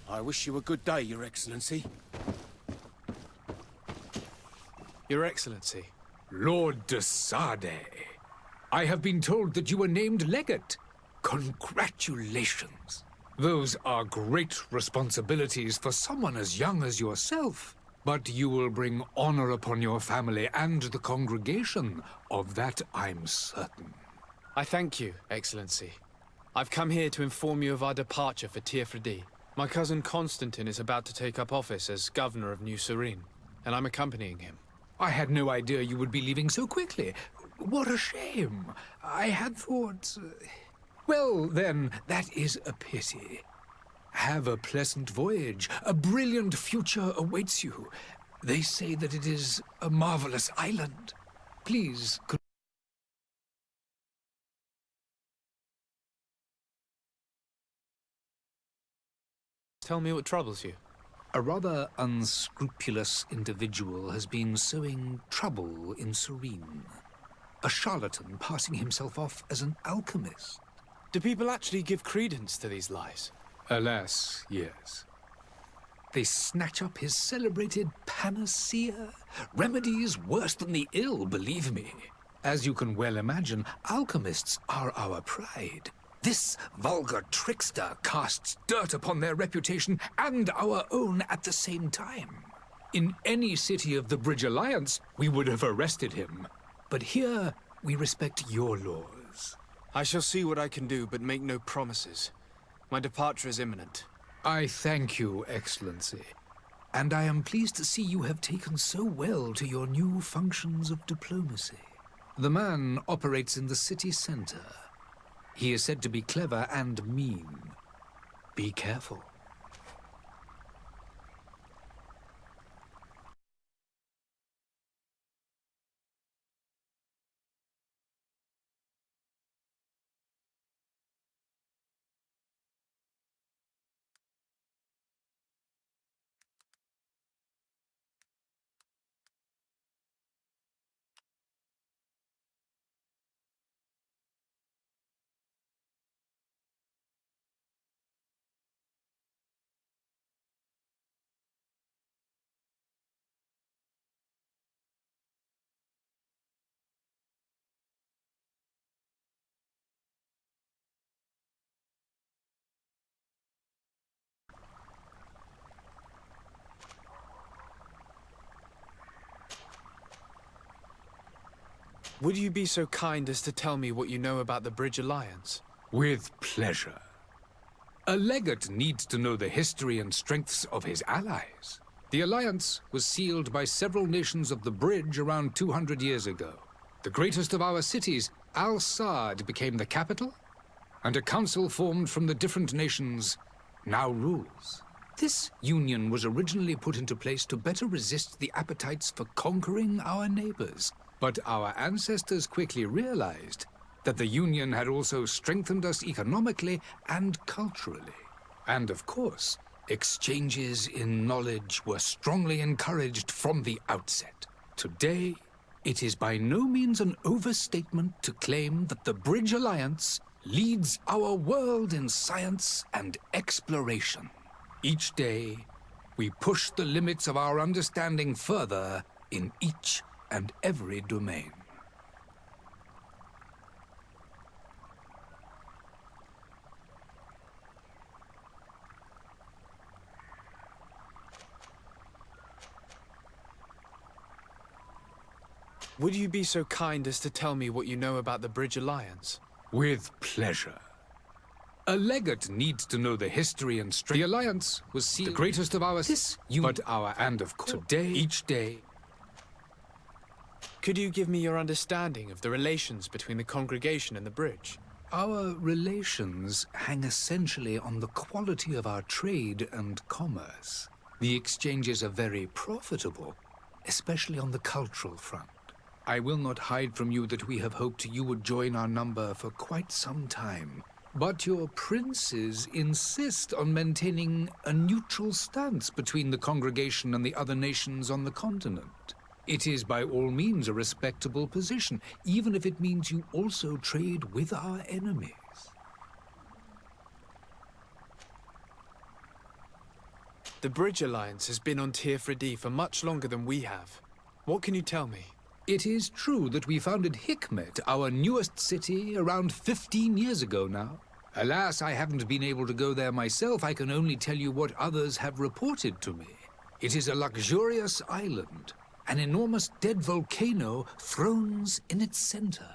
I wish you a good day, Your Excellency. Your Excellency. Lord de Sade, I have been told that you were named legate. Congratulations. Those are great responsibilities for someone as young as yourself. But you will bring honor upon your family and the congregation. Of that I'm certain. I thank you, Excellency. I've come here to inform you of our departure for Tirfredi. My cousin Constantine is about to take up office as governor of New Serene, and I'm accompanying him. I had no idea you would be leaving so quickly. What a shame. I had thought... Well, then, that is a pity. Have a pleasant voyage. A brilliant future awaits you. They say that it is a marvelous island. Please... Tell me what troubles you. A rather unscrupulous individual has been sowing trouble in Serene. A charlatan passing himself off as an alchemist. Do people actually give credence to these lies? Alas, yes. They snatch up his celebrated panacea. Remedies worse than the ill, believe me. As you can well imagine, alchemists are our pride. This vulgar trickster casts dirt upon their reputation and our own at the same time. In any city of the Bridge Alliance, we would have arrested him. But here, we respect your laws. I shall see what I can do, but make no promises. My departure is imminent. I thank you, Excellency. And I am pleased to see you have taken so well to your new functions of diplomacy. The man operates in the city center. He is said to be clever and mean. Be careful. Would you be so kind as to tell me what you know about the Bridge Alliance? With pleasure. A legate needs to know the history and strengths of his allies. The alliance was sealed by several nations of the Bridge around 200 years ago. The greatest of our cities, Al-Saad, became the capital, and a council formed from the different nations now rules. This union was originally put into place to better resist the appetites for conquering our neighbors. But our ancestors quickly realized that the Union had also strengthened us economically and culturally. And of course, exchanges in knowledge were strongly encouraged from the outset. Today, it is by no means an overstatement to claim that the Bridge Alliance leads our world in science and exploration. Each day, we push the limits of our understanding further in each and every domain. Would you be so kind as to tell me what you know about the Bridge Alliance? With pleasure. A legate needs to know the history and strength. The Alliance was sealed. The greatest of our... But our... And of course, today, each day... Could you give me your understanding of the relations between the congregation and the Bridge? Our relations hang essentially on the quality of our trade and commerce. The exchanges are very profitable, especially on the cultural front. I will not hide from you that we have hoped you would join our number for quite some time. But your princes insist on maintaining a neutral stance between the congregation and the other nations on the continent. It is by all means a respectable position, even if it means you also trade with our enemies. The Bridge Alliance has been on Tier 3D for much longer than we have. What can you tell me? It is true that we founded Hikmet, our newest city, around 15 years ago now. Alas, I haven't been able to go there myself. I can only tell you what others have reported to me. It is a luxurious island. An enormous dead volcano thrones in its center.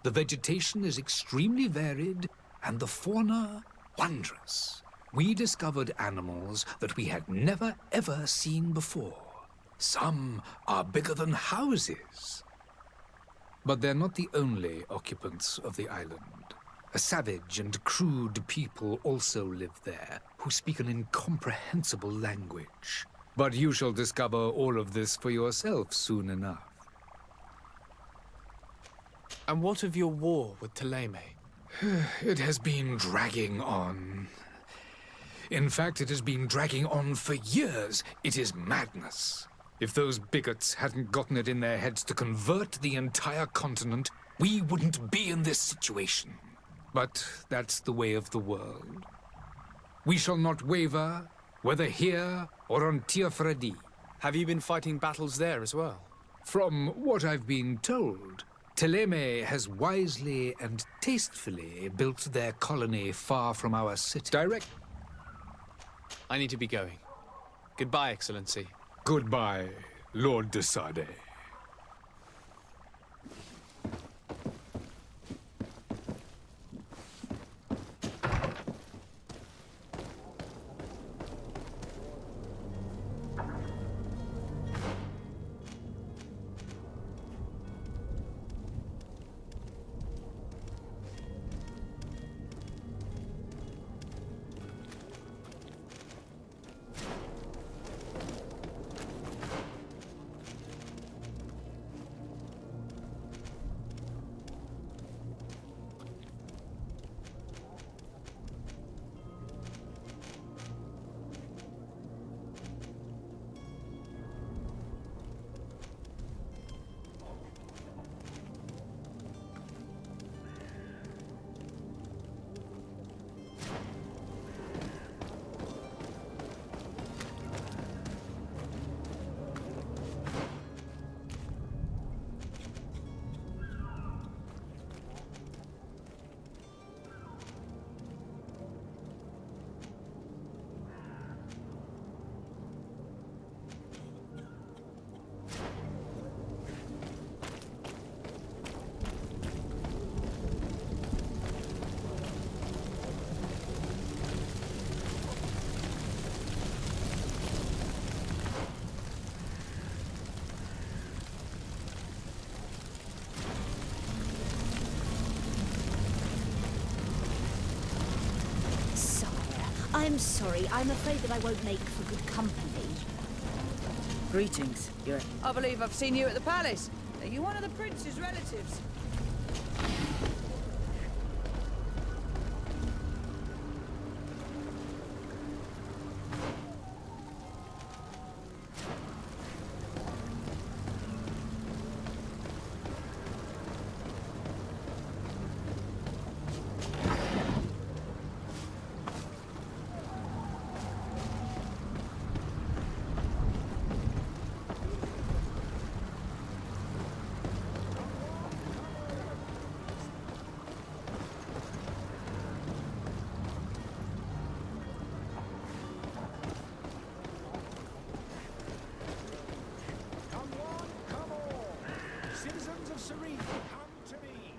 The vegetation is extremely varied, and the fauna wondrous. We discovered animals that we had never ever seen before. Some are bigger than houses. But they're not the only occupants of the island. A savage and crude people also live there, who speak an incomprehensible language. But you shall discover all of this for yourself soon enough. And what of your war with Ptolemy? It has been dragging on. In fact, it has been dragging on for years. It is madness. If those bigots hadn't gotten it in their heads to convert the entire continent, we wouldn't be in this situation. But that's the way of the world. We shall not waver, whether here or on Tier 3D. Have you been fighting battles there as well? From what I've been told, Ptolemy has wisely and tastefully built their colony far from our city. I need to be going. Goodbye, Excellency. Goodbye, Lord de Sade. I'm sorry. I'm afraid that I won't make for good company. Greetings. I believe I've seen you at the palace. Are you one of the prince's relatives? Citizens of Serene, come to me.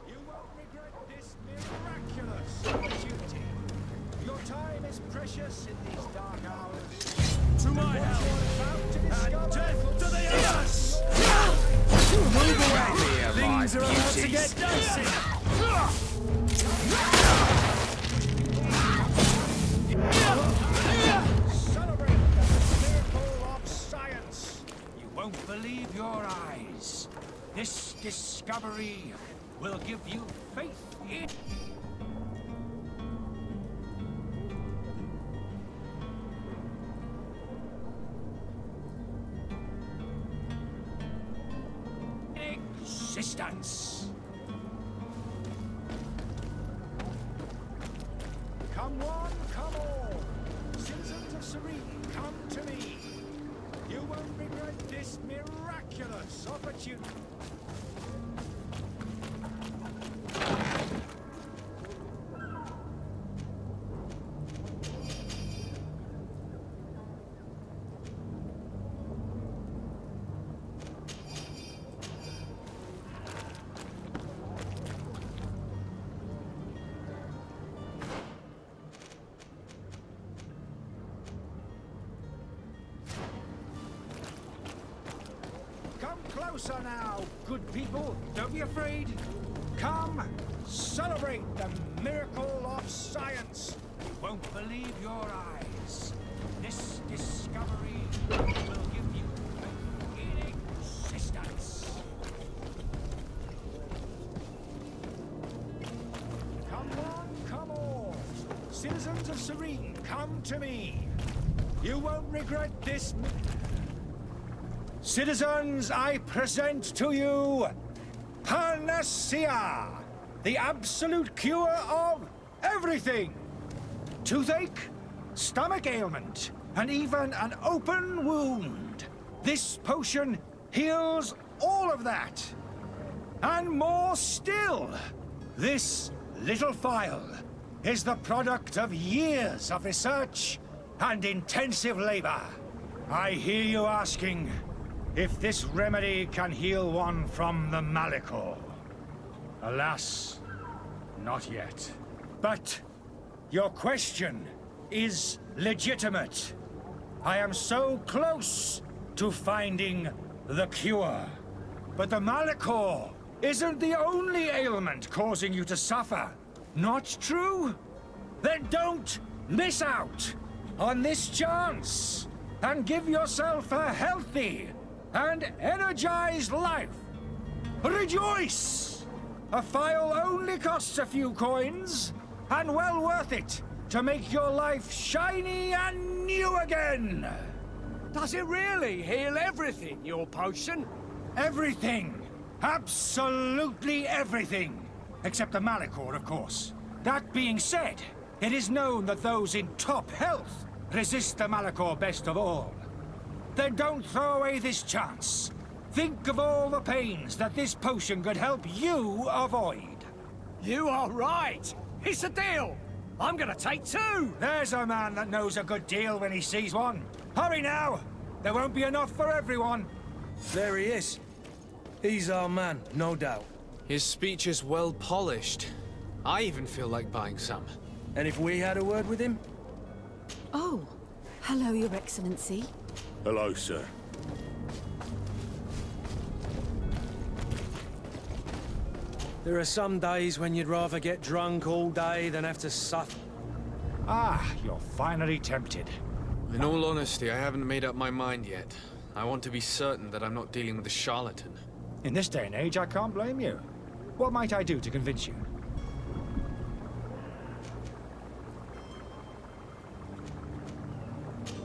You won't regret this miraculous opportunity. Your time is precious in these dark hours. To my help, and death to the others! Move away! Things are about to get dicey! Celebrate the miracle of science! You won't believe your eyes. This discovery will give you faith in... existence. Come one, come all. Since Citizens of Serene, come to me. You won't regret this miraculous opportunity. Come closer now, good people. Don't be afraid. Come, celebrate the miracle of science. You won't believe your eyes. This discovery will give you healing existence. Come on, come all. Citizens of Serene, come to me. You won't regret this. Citizens, I present to you Panacea, the absolute cure of everything. Toothache, stomach ailment, and even an open wound. This potion heals all of that. And more still. This little phial is the product of years of research and intensive labor. I hear you asking, if this remedy can heal one from the Malachor. Alas, not yet. But your question is legitimate. I am so close to finding the cure. But the Malachor isn't the only ailment causing you to suffer. Not true? Then don't miss out on this chance and give yourself a healthy and energized life. Rejoice! A phial only costs a few coins, and well worth it to make your life shiny and new again. Does it really heal everything, your potion? Everything. Absolutely everything. Except the Malachor, of course. That being said, it is known that those in top health resist the Malachor best of all. Then don't throw away this chance. Think of all the pains that this potion could help you avoid. You are right. It's a deal. I'm gonna take two. There's a man that knows a good deal when he sees one. Hurry now. There won't be enough for everyone. There he is. He's our man, no doubt. His speech is well polished. I even feel like buying some. And if we had a word with him? Oh, hello, Your Excellency. Hello, sir. There are some days when you'd rather get drunk all day than have to suffer. Ah, you're finally tempted. In all honesty, I haven't made up my mind yet. I want to be certain that I'm not dealing with a charlatan. In this day and age, I can't blame you. What might I do to convince you?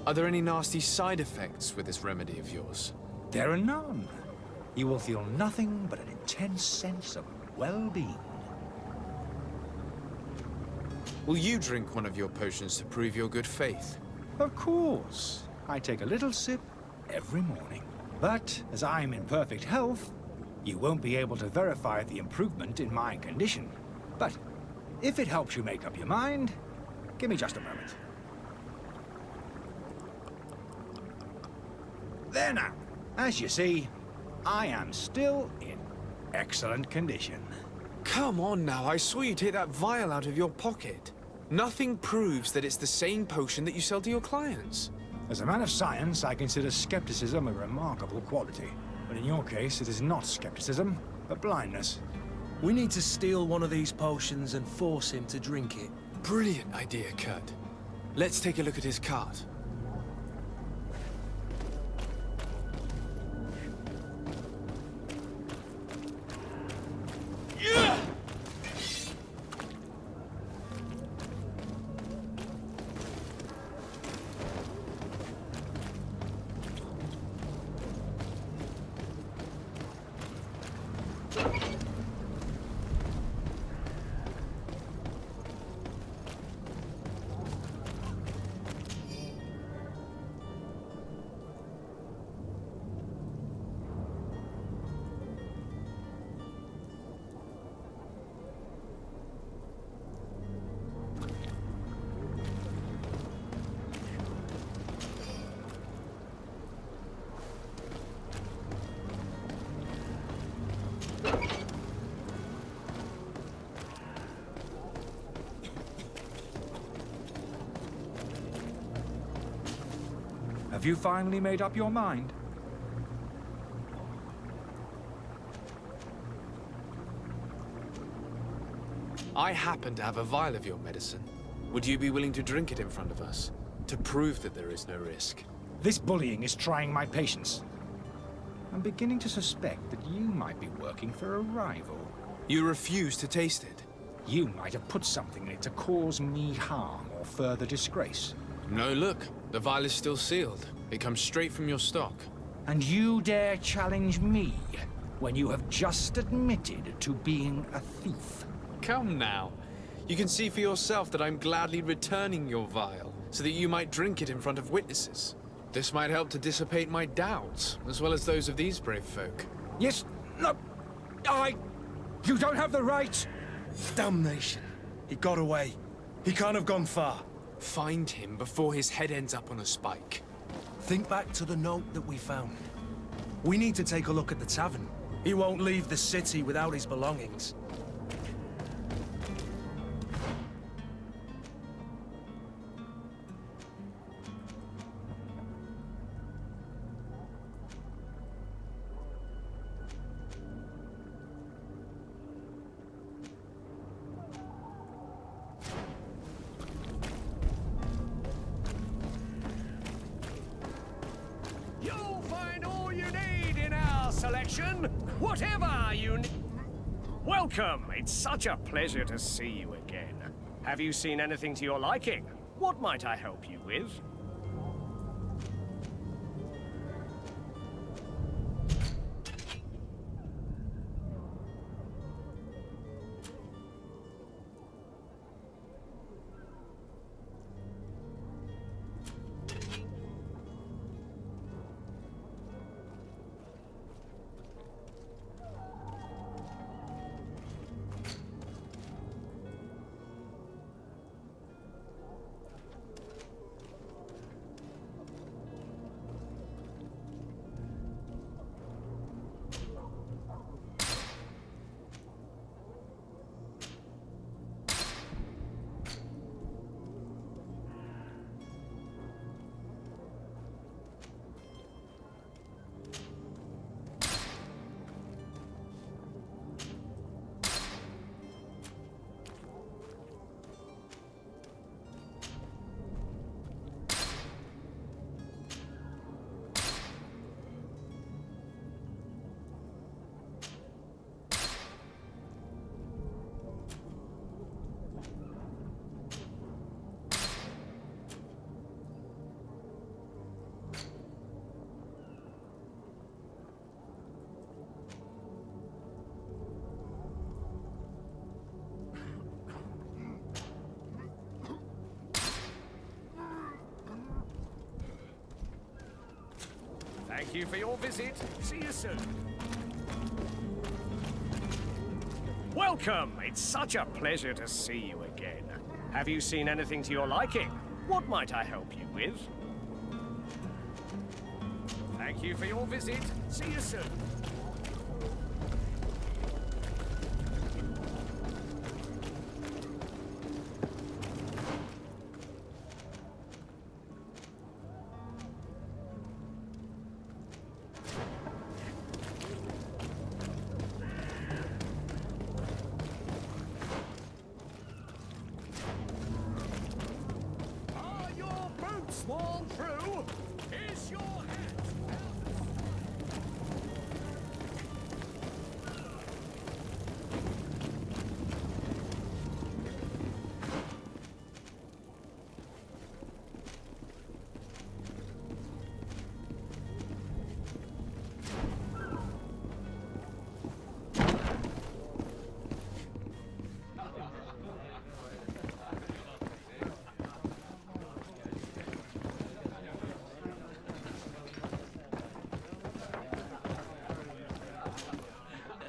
Are there any nasty side effects with this remedy of yours? There are none. You will feel nothing but an intense sense of well-being. Will you drink one of your potions to prove your good faith? Of course. I take a little sip every morning. But as I'm in perfect health, you won't be able to verify the improvement in my condition. But if it helps you make up your mind, give me just a moment. There now. As you see, I am still in excellent condition. Come on now, I saw you take that vial out of your pocket. Nothing proves that it's the same potion that you sell to your clients. As a man of science, I consider skepticism a remarkable quality. But in your case, it is not skepticism, but blindness. We need to steal one of these potions and force him to drink it. Brilliant idea, Kurt. Let's take a look at his cart. Have you finally made up your mind? I happen to have a vial of your medicine. Would you be willing to drink it in front of us? To prove that there is no risk? This bullying is trying my patience. I'm beginning to suspect that you might be working for a rival. You refuse to taste it? You might have put something in it to cause me harm or further disgrace. No, look. The vial is still sealed. It comes straight from your stock. And you dare challenge me when you have just admitted to being a thief? Come now. You can see for yourself that I'm gladly returning your vial, so that you might drink it in front of witnesses. This might help to dissipate my doubts, as well as those of these brave folk. Yes, no, You don't have the right! Damnation. He got away. He can't have gone far. Find him before his head ends up on a spike. Think back to the note that we found. We need to take a look at the tavern. He won't leave the city without his belongings. You'll find all you need in our selection, whatever you need. Welcome. It's such a pleasure to see you again. Have you seen anything to your liking? What might I help you with? Thank you for your visit. See you soon. Welcome. It's such a pleasure to see you again. Have you seen anything to your liking? What might I help you with? Thank you for your visit. See you soon. Are your boots worn through? Is your hat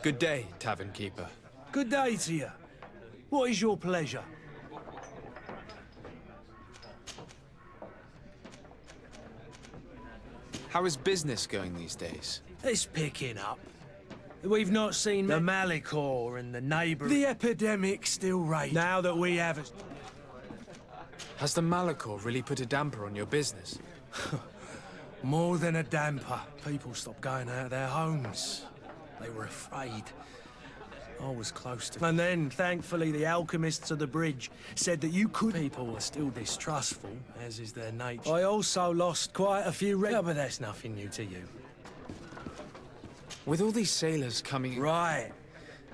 Good day, tavern keeper. Good day to you. What is your pleasure? How is business going these days? It's picking up. We've not seen the Malicor and the neighbour. The epidemic still rages. Now that we have Has the Malicor really put a damper on your business? More than a damper. People stopped going out of their homes. They were afraid. I was close to... And then, thankfully, the alchemists of the bridge said that you could... People were still distrustful, as is their nature. I also lost quite a few... but that's nothing new to you. With all these sailors coming... Right.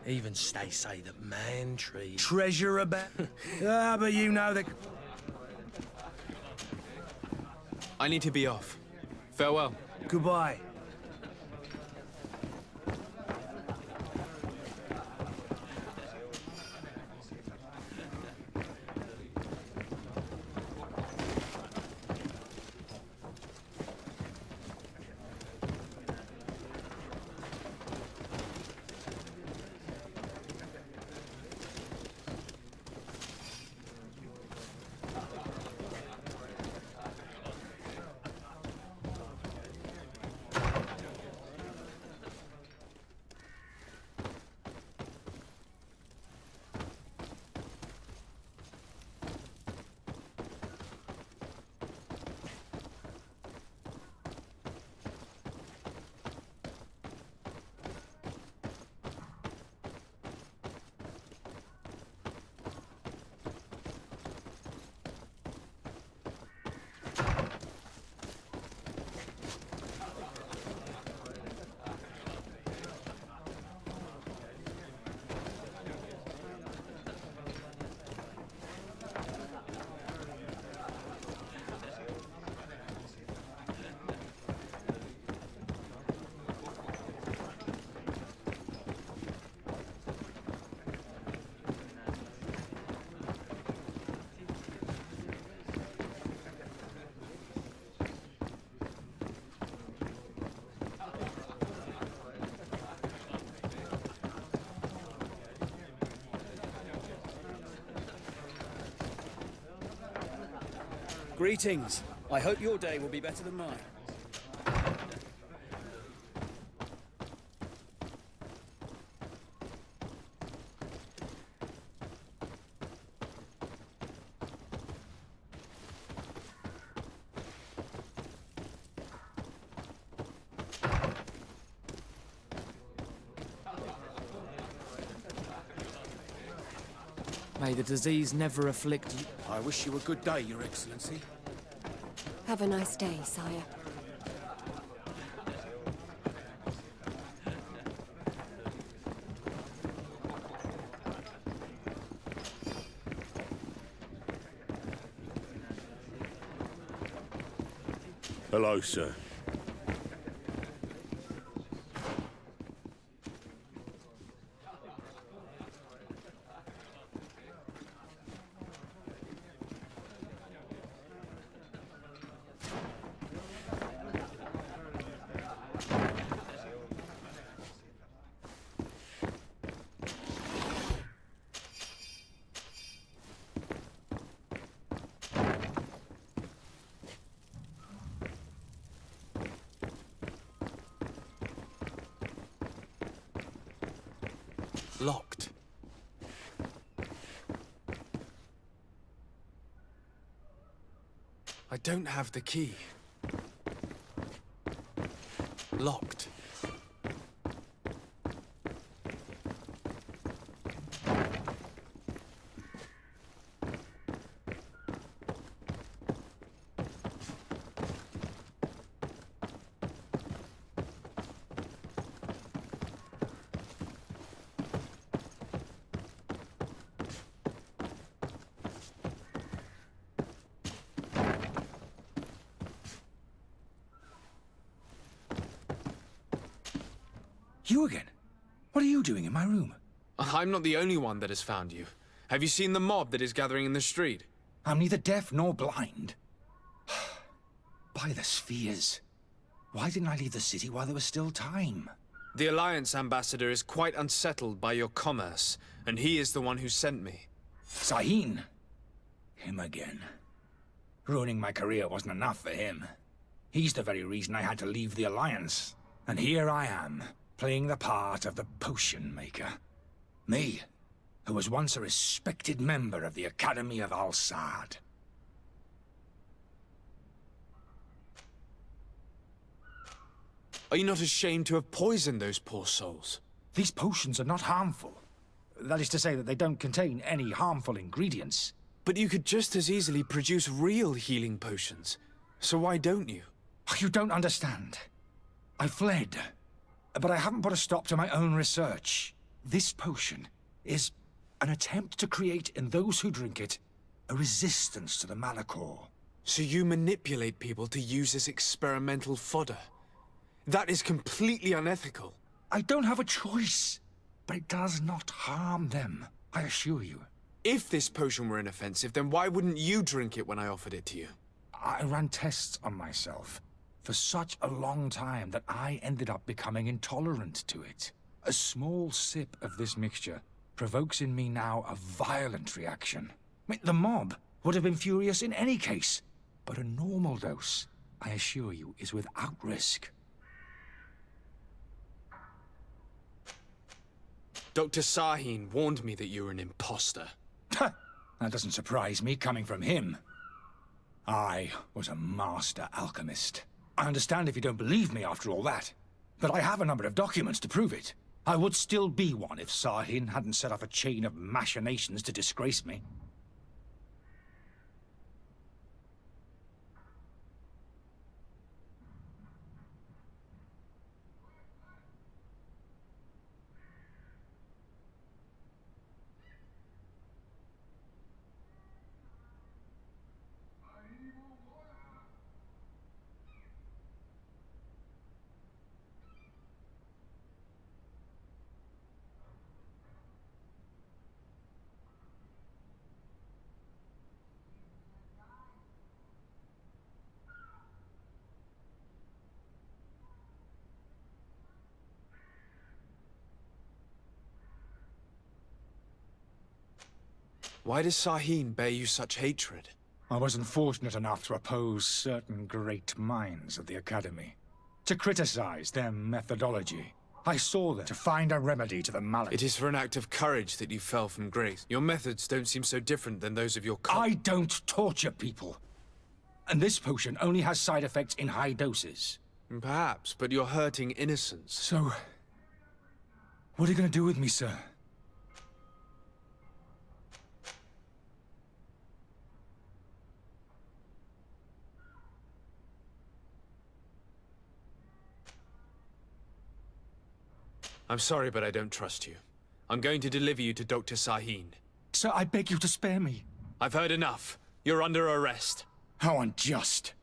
Even they say that man trees treasure about... Ah, but you know that... I need to be off. Farewell. Goodbye. Greetings. I hope your day will be better than mine. May the disease never afflict you. I wish you a good day, Your Excellency. Have a nice day, sire. Hello, sir. Locked. I don't have the key. Locked. You again? What are you doing in my room? I'm not the only one that has found you. Have you seen the mob that is gathering in the street? I'm neither deaf nor blind. By the spheres. Why didn't I leave the city while there was still time? The Alliance ambassador is quite unsettled by your commerce, and he is the one who sent me. Sahin. Him again. Ruining my career wasn't enough for him. He's the very reason I had to leave the Alliance. And here I am, playing the part of the potion maker. Me, who was once a respected member of the Academy of Al-Saad. Are you not ashamed to have poisoned those poor souls? These potions are not harmful. That is to say that they don't contain any harmful ingredients. But you could just as easily produce real healing potions. So why don't you? You don't understand. I fled, but I haven't put a stop to my own research. This potion is an attempt to create in those who drink it a resistance to the Malachor. So you manipulate people to use as experimental fodder? That is completely unethical. I don't have a choice, but it does not harm them, I assure you. If this potion were inoffensive, then why wouldn't you drink it when I offered it to you? I ran tests on myself for such a long time that I ended up becoming intolerant to it. A small sip of this mixture provokes in me now a violent reaction. I mean, the mob would have been furious in any case, but a normal dose, I assure you, is without risk. Dr. Sahin warned me that you were an imposter. That doesn't surprise me, coming from him. I was a master alchemist. I understand if you don't believe me after all that, but I have a number of documents to prove it. I would still be one if Sahin hadn't set off a chain of machinations to disgrace me. Why does Sahin bear you such hatred? I wasn't fortunate enough to oppose certain great minds of the Academy, to criticize their methodology. I saw them to find a remedy to the malady. It is for an act of courage that you fell from grace. Your methods don't seem so different than those of your cult. I don't torture people. And this potion only has side effects in high doses. Perhaps, but you're hurting innocents. So, what are you going to do with me, sir? I'm sorry, but I don't trust you. I'm going to deliver you to Dr. Sahin. Sir, I beg you to spare me. I've heard enough. You're under arrest. How unjust.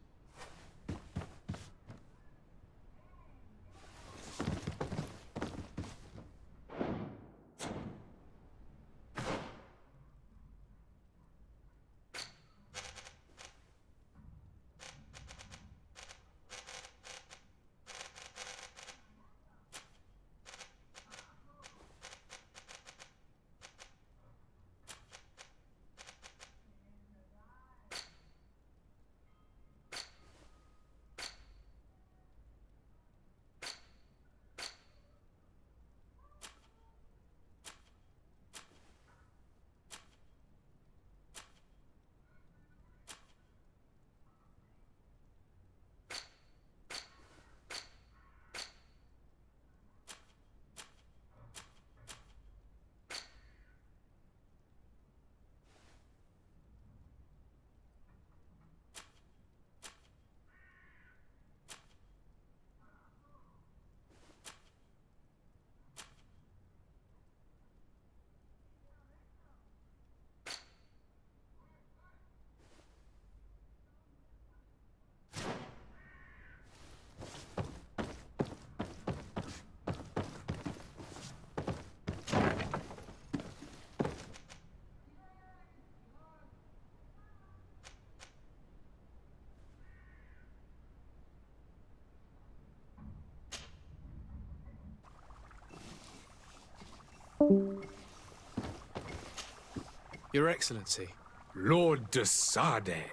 Your Excellency. Lord de Sade.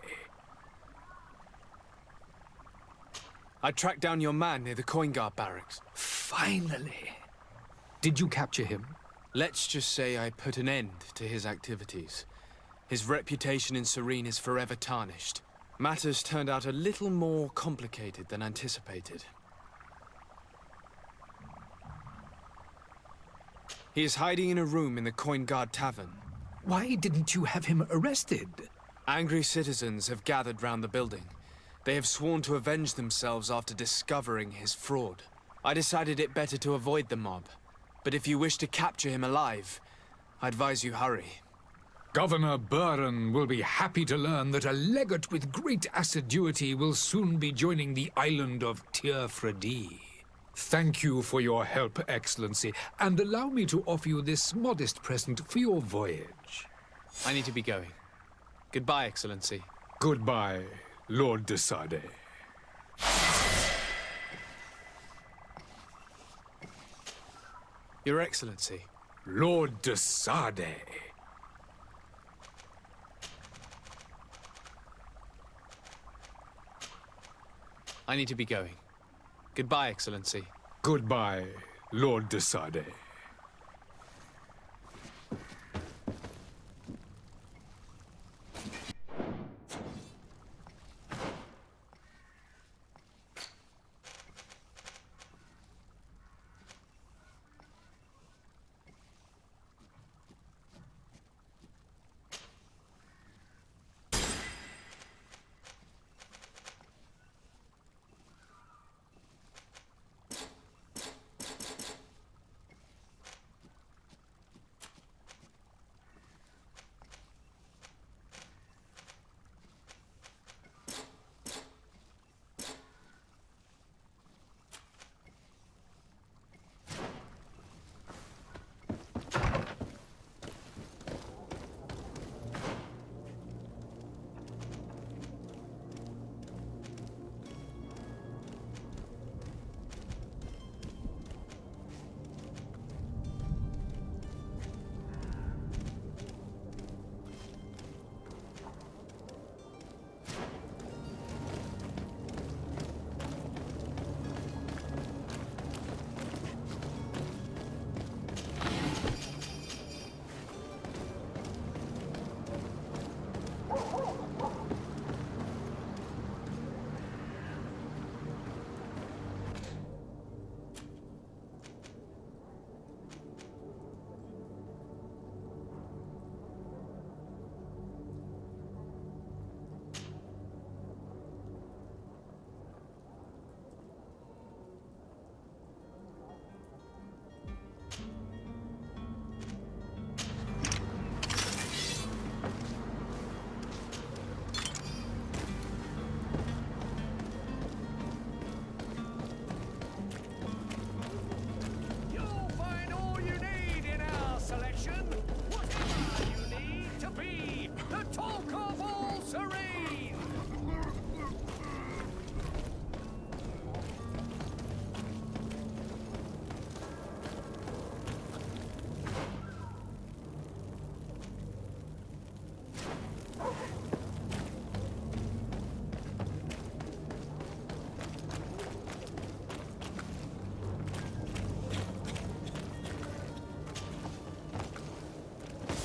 I tracked down your man near the coin guard barracks. Finally. Did you capture him? Let's just say I put an end to his activities. His reputation in Serene is forever tarnished. Matters turned out a little more complicated than anticipated. He is hiding in a room in the Coin Guard Tavern. Why didn't you have him arrested? Angry citizens have gathered round the building. They have sworn to avenge themselves after discovering his fraud. I decided it better to avoid the mob. But if you wish to capture him alive, I advise you hurry. Governor Buren will be happy to learn that a legate with great assiduity will soon be joining the island of Tir-Fredi. Thank you for your help, Excellency, and allow me to offer you this modest present for your voyage. I need to be going. Goodbye, Excellency. Goodbye, Lord de Sade. Your Excellency. Lord de Sade. I need to be going. Goodbye, Excellency. Goodbye, Lord de Sade.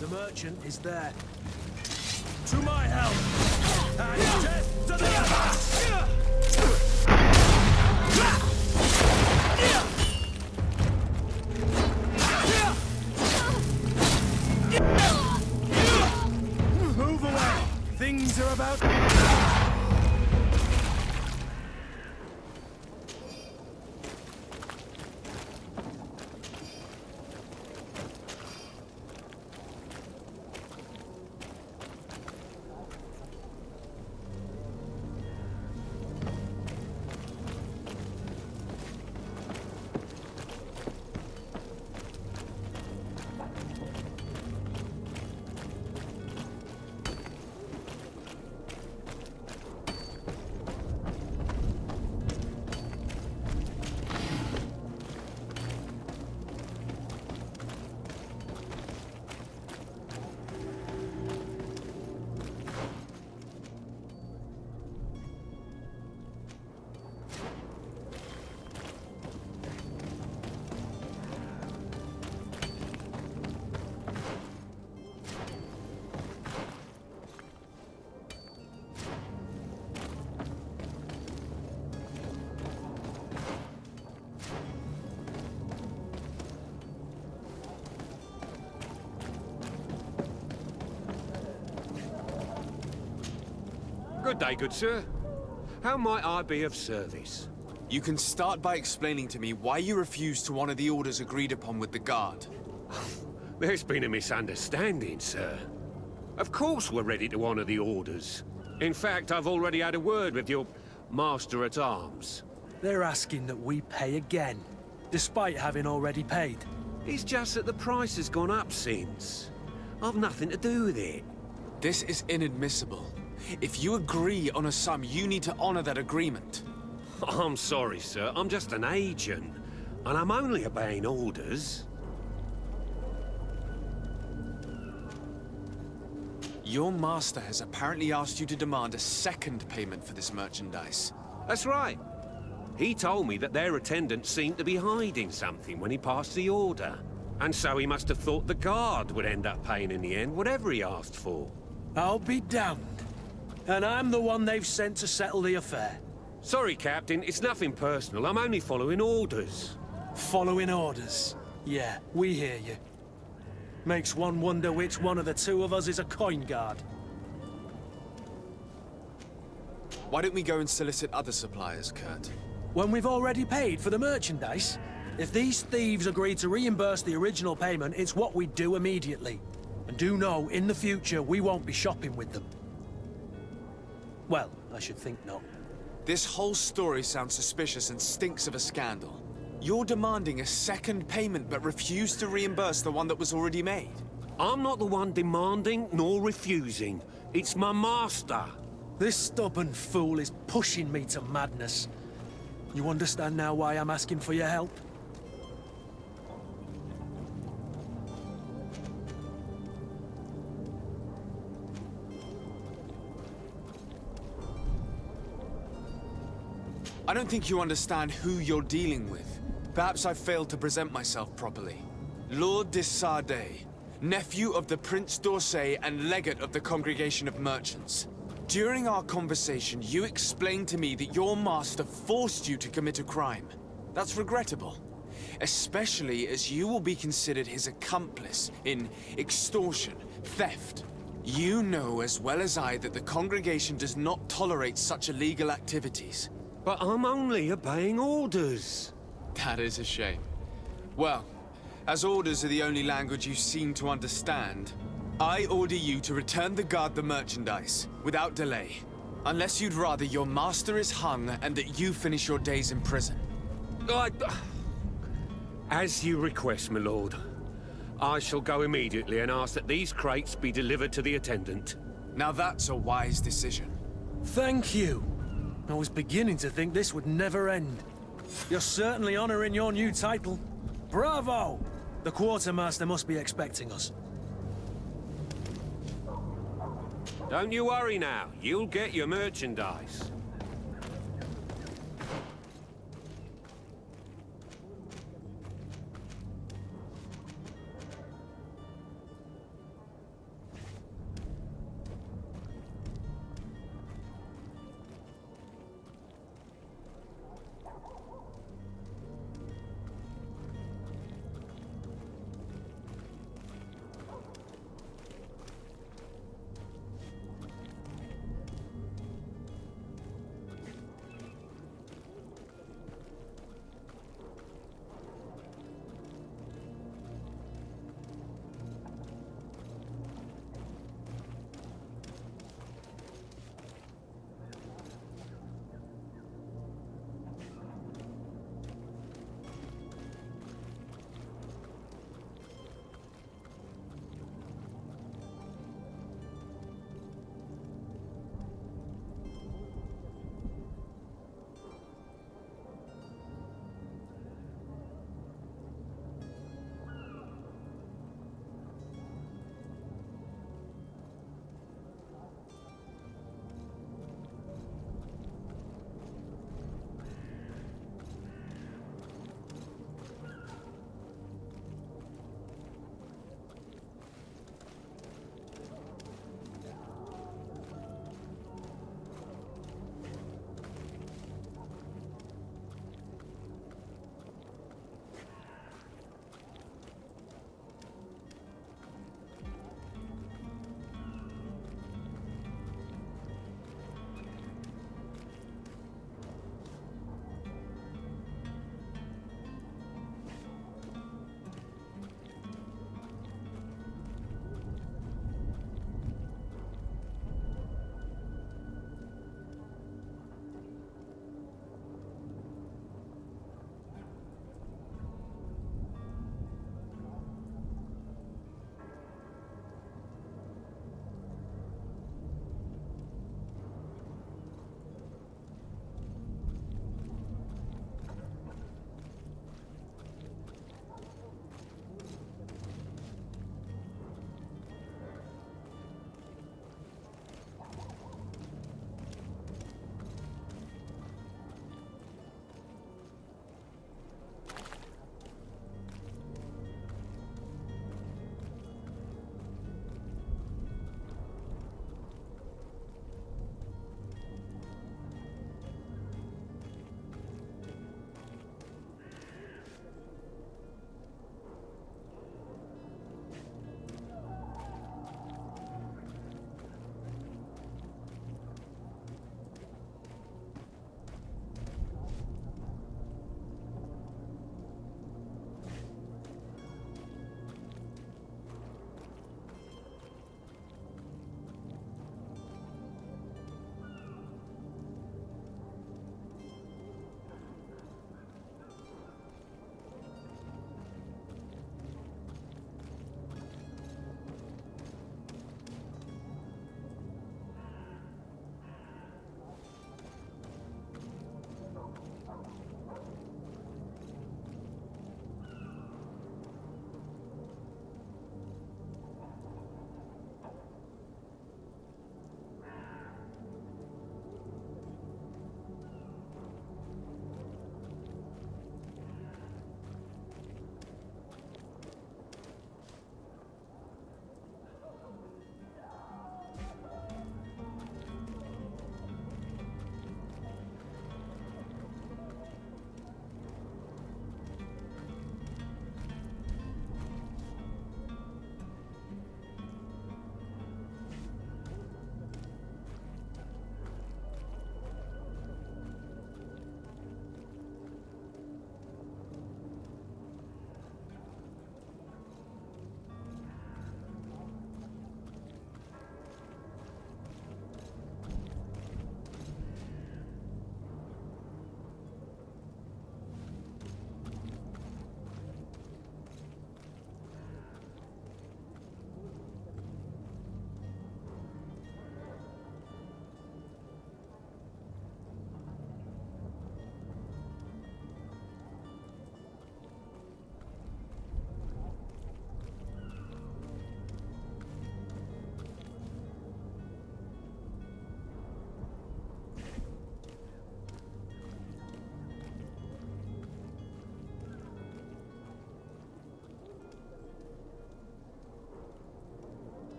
The merchant is there. To my help! And death to the Move away! Things are about... Good day, good sir. How might I be of service? You can start by explaining to me why you refuse to honor the orders agreed upon with the guard. There's been a misunderstanding, sir. Of course we're ready to honor the orders. In fact, I've already had a word with your master-at-arms. They're asking that we pay again, despite having already paid. It's just that the price has gone up since. I've nothing to do with it. This is inadmissible. If you agree on a sum, you need to honor that agreement. I'm sorry, sir. I'm just an agent. And I'm only obeying orders. Your master has apparently asked you to demand a second payment for this merchandise. That's right. He told me that their attendant seemed to be hiding something when he passed the order. And so he must have thought the guard would end up paying in the end, whatever he asked for. I'll be damned. And I'm the one they've sent to settle the affair. Sorry, Captain. It's nothing personal. I'm only following orders. Following orders? Yeah, we hear you. Makes one wonder which one of the two of us is a coin guard. Why don't we go and solicit other suppliers, Kurt? When we've already paid for the merchandise? If these thieves agree to reimburse the original payment, it's what we do immediately. And do know, in the future, we won't be shopping with them. Well, I should think not. This whole story sounds suspicious and stinks of a scandal. You're demanding a second payment but refuse to reimburse the one that was already made. I'm not the one demanding nor refusing. It's my master. This stubborn fool is pushing me to madness. You understand now why I'm asking for your help? I don't think you understand who you're dealing with. Perhaps I failed to present myself properly. Lord de Sardet, nephew of the Prince d'Orsay and legate of the Congregation of Merchants. During our conversation, you explained to me that your master forced you to commit a crime. That's regrettable, especially as you will be considered his accomplice in extortion, theft. You know as well as I that the Congregation does not tolerate such illegal activities. But I'm only obeying orders. That is a shame. Well, as orders are the only language you seem to understand, I order you to return the guard the merchandise, without delay. Unless you'd rather your master is hung and that you finish your days in prison. As you request, my lord. I shall go immediately and ask that these crates be delivered to the attendant. Now that's a wise decision. Thank you. I was beginning to think this would never end. You're certainly honoring your new title. Bravo! The quartermaster must be expecting us. Don't you worry now. You'll get your merchandise.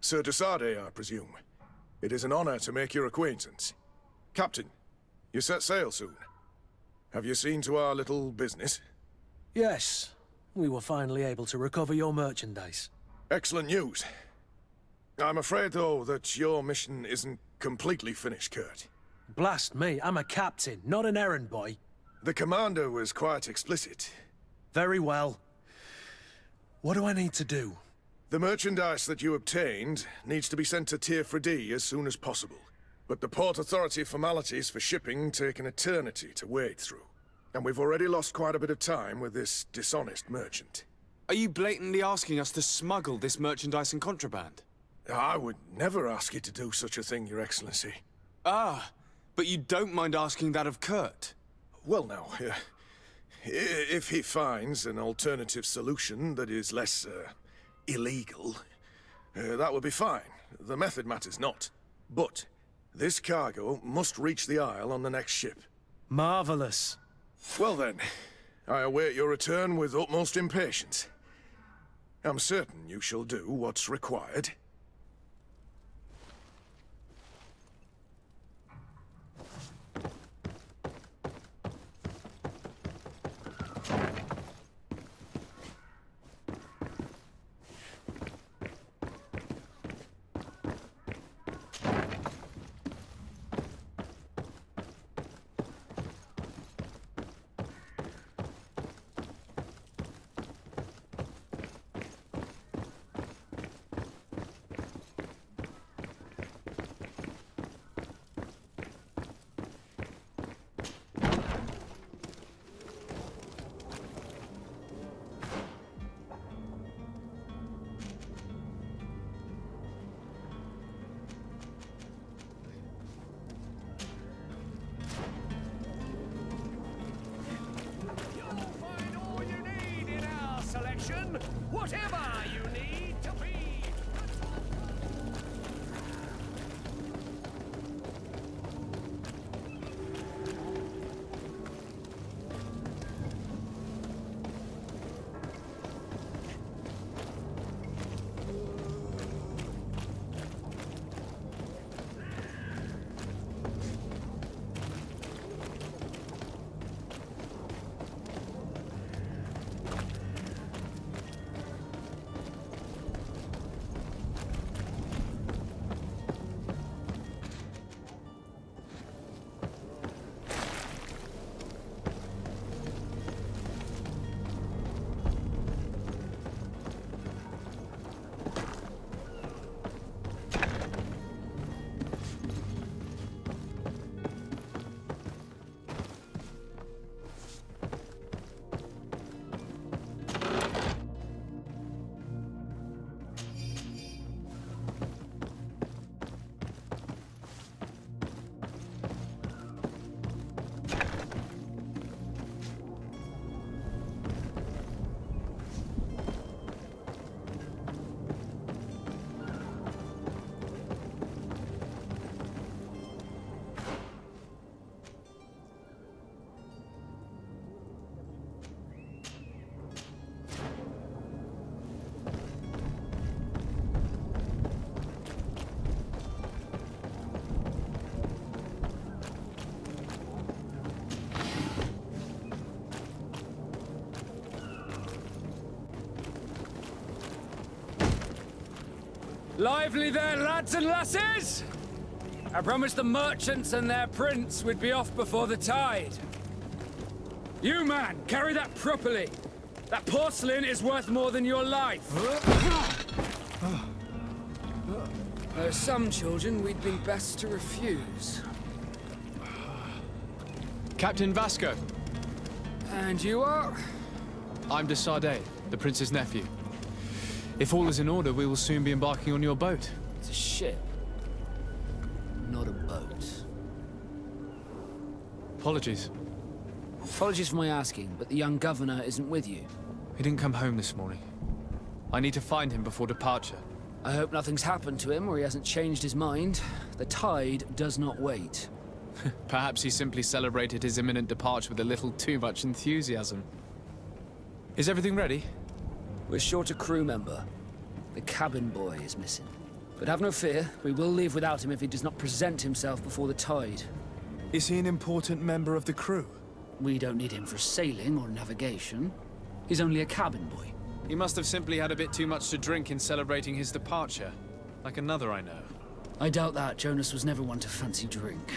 Sir Desade, I presume. It is an honor to make your acquaintance. Captain, you set sail soon. Have you seen to our little business? Yes. We were finally able to recover your merchandise. Excellent news. I'm afraid, though, that your mission isn't completely finished, Kurt. Blast me, I'm a captain, not an errand boy. The commander was quite explicit. Very well. What do I need to do? The merchandise that you obtained needs to be sent to Tier 4D as soon as possible. But the Port Authority formalities for shipping take an eternity to wade through. And we've already lost quite a bit of time with this dishonest merchant. Are you blatantly asking us to smuggle this merchandise and contraband? I would never ask you to do such a thing, Your Excellency. Ah, but you don't mind asking that of Kurt? Well, now, if he finds an alternative solution that is less, illegal, that would be fine. The method matters not. But this cargo must reach the Isle on the next ship. Marvelous. Well then, I await your return with utmost impatience. I'm certain you shall do what's required. Whatever you need to be. Lively there, lads and lasses! I promised the merchants and their prince we'd be off before the tide. You, man, carry that properly. That porcelain is worth more than your life. There are some children we'd be best to refuse. Captain Vasco. And you are? I'm Desade, the prince's nephew. If all is in order, we will soon be embarking on your boat. It's a ship, not a boat. Apologies. Apologies for my asking, but the young governor isn't with you. He didn't come home this morning. I need to find him before departure. I hope nothing's happened to him or he hasn't changed his mind. The tide does not wait. Perhaps he simply celebrated his imminent departure with a little too much enthusiasm. Is everything ready? We're short a crew member. The cabin boy is missing. But have no fear, we will leave without him if he does not present himself before the tide. Is he an important member of the crew? We don't need him for sailing or navigation. He's only a cabin boy. He must have simply had a bit too much to drink in celebrating his departure. Like another I know. I doubt that. Jonas was never one to fancy drink.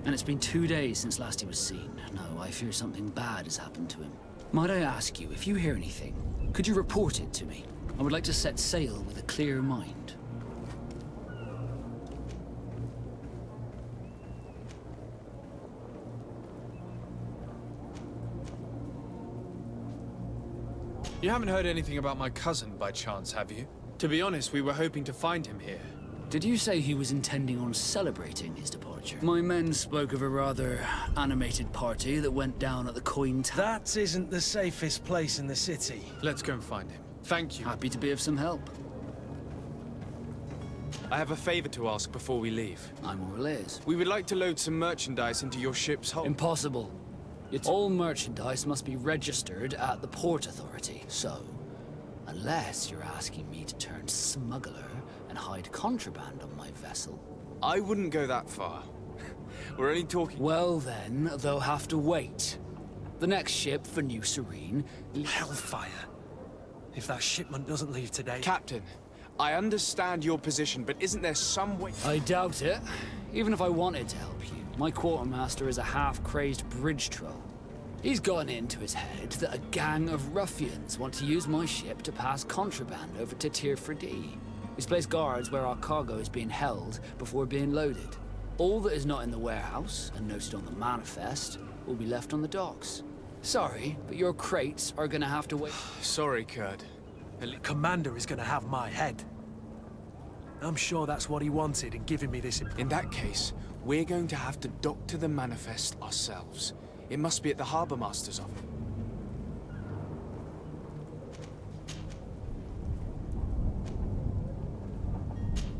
And it's been 2 days since last he was seen. No, I fear something bad has happened to him. Might I ask you, if you hear anything, could you report it to me? I would like to set sail with a clear mind. You haven't heard anything about my cousin by chance, have you? To be honest, we were hoping to find him here. Did you say he was intending on celebrating his departure? My men spoke of a rather animated party that went down at the coin tower. That isn't the safest place in the city. Let's go and find him. Thank you. Happy to be of some help. I have a favor to ask before we leave. I'm all ears. We would like to load some merchandise into your ship's hold. Impossible. All merchandise must be registered at the Port Authority, so... Unless you're asking me to turn smuggler and hide contraband on my vessel. I wouldn't go that far. We're only talking... Well then, they'll have to wait. The next ship for New Serene... Hellfire. If that shipment doesn't leave today... Captain, I understand your position, but isn't there some way... I doubt it. Even if I wanted to help you. My quartermaster is a half-crazed bridge troll. He's gotten into his head that a gang of ruffians want to use my ship to pass contraband over to Tier 4D. He's placed guards where our cargo is being held before being loaded. All that is not in the warehouse, and noted on the manifest, will be left on the docks. Sorry, but your crates are gonna have to wait. Sorry, Kurt. The commander is gonna have my head. I'm sure that's what he wanted in giving me this... In that case, we're going to have to dock to the manifest ourselves. It must be at the Harbour Master's office.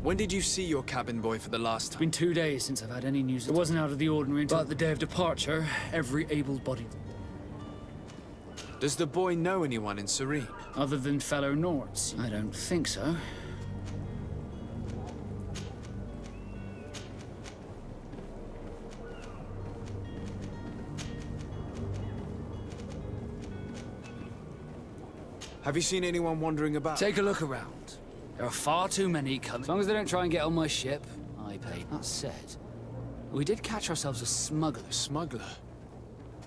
When did you see your cabin boy for the last time? It's been 2 days since I've had any news. It wasn't out of the ordinary, but the day of departure, every able-bodied... Does the boy know anyone in Serene? Other than fellow Nords? I don't think so. Have you seen anyone wandering about? Take a look around. There are far too many coming. As long as they don't try and get on my ship, I pay. That said, we did catch ourselves a smuggler. Smuggler?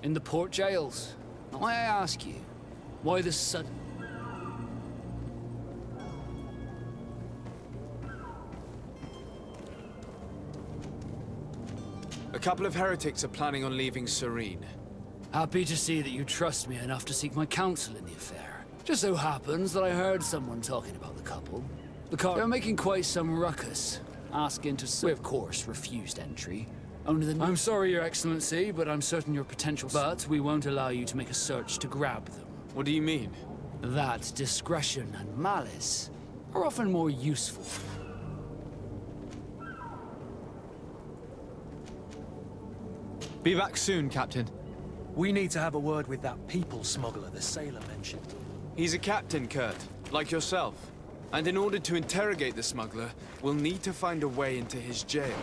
In the port jails. Now, may I ask you, why the sudden... A couple of heretics are planning on leaving Serene. Happy to see that you trust me enough to seek my counsel in the affair. Just so happens that I heard someone talking about the couple. They're making quite some ruckus, asking to... We, of course, refused entry. Only the... I'm sorry, Your Excellency, but I'm certain your potential... But we won't allow you to make a search to grab them. What do you mean? That discretion and malice are often more useful. Be back soon, Captain. We need to have a word with that people smuggler the sailor mentioned. He's a captain, Kurt, like yourself. And in order to interrogate the smuggler, we'll need to find a way into his jail.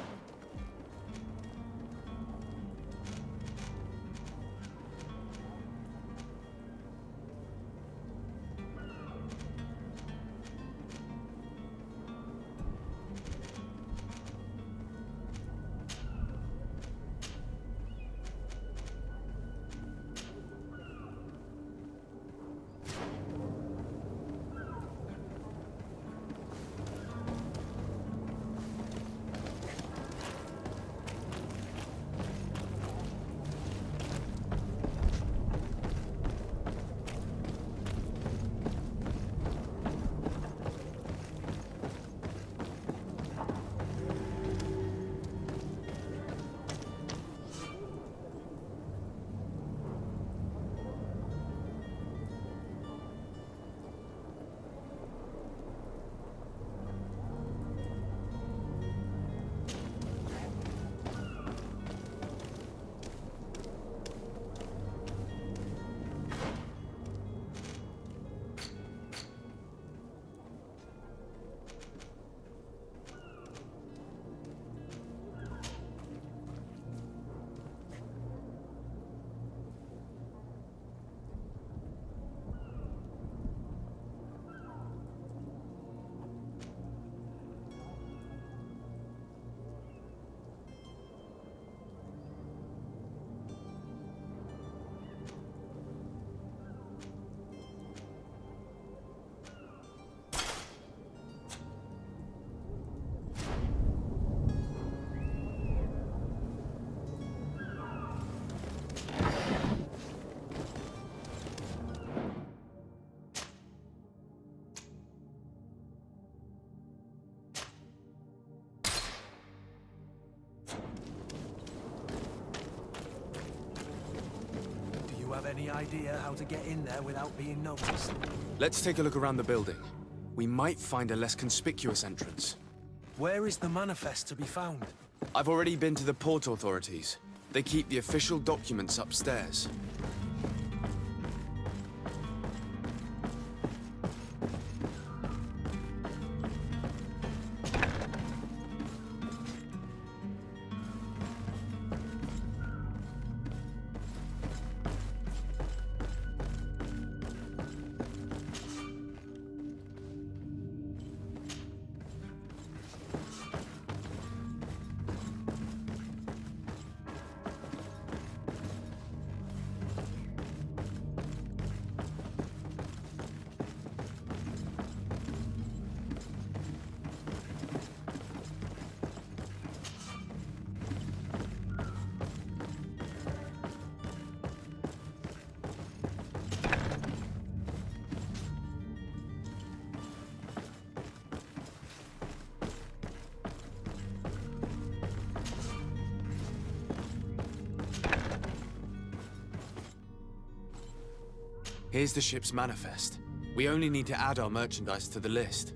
have any idea how to get in there without being noticed? Let's take a look around the building. We might find a less conspicuous entrance. Where is the manifest to be found? I've already been to the port authorities. They keep the official documents upstairs. Here's the ship's manifest. We only need to add our merchandise to the list.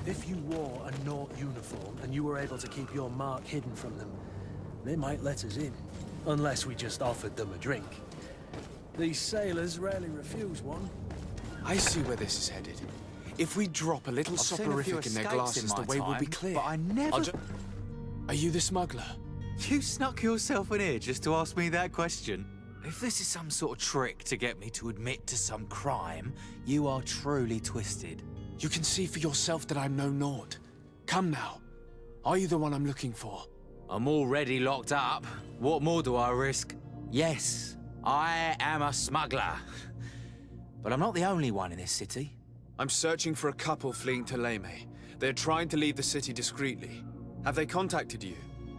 If you wore a Naut uniform and you were able to keep your mark hidden from them, they might let us in. Unless we just offered them a drink. These sailors rarely refuse one. I see where this is headed. If we drop a little soporific in their glasses, the way will be clear. But I never... Are you the smuggler? You snuck yourself in here just to ask me that question? If this is some sort of trick to get me to admit to some crime, you are truly twisted. You can see for yourself that I'm no Naut. Come now. Are you the one I'm looking for? I'm already locked up. What more do I risk? Yes, I am a smuggler. But I'm not the only one in this city. I'm searching for a couple fleeing to Leme. They're trying to leave the city discreetly. Have they contacted you?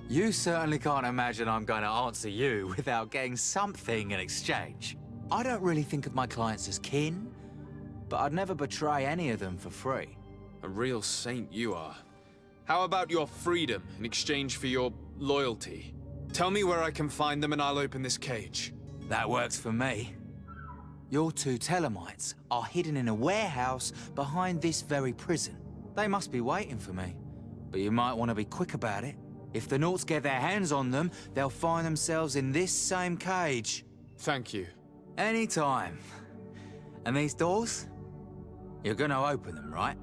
You certainly can't imagine I'm going to answer you without getting something in exchange. I don't really think of my clients as kin, but I'd never betray any of them for free. A real saint you are. How about your freedom in exchange for your loyalty? Tell me where I can find them and I'll open this cage. That works for me. Your two Telemites are hidden in a warehouse behind this very prison. They must be waiting for me, but you might want to be quick about it. If the Nauts get their hands on them, they'll find themselves in this same cage. Thank you. Anytime. And these doors? You're gonna open them, right?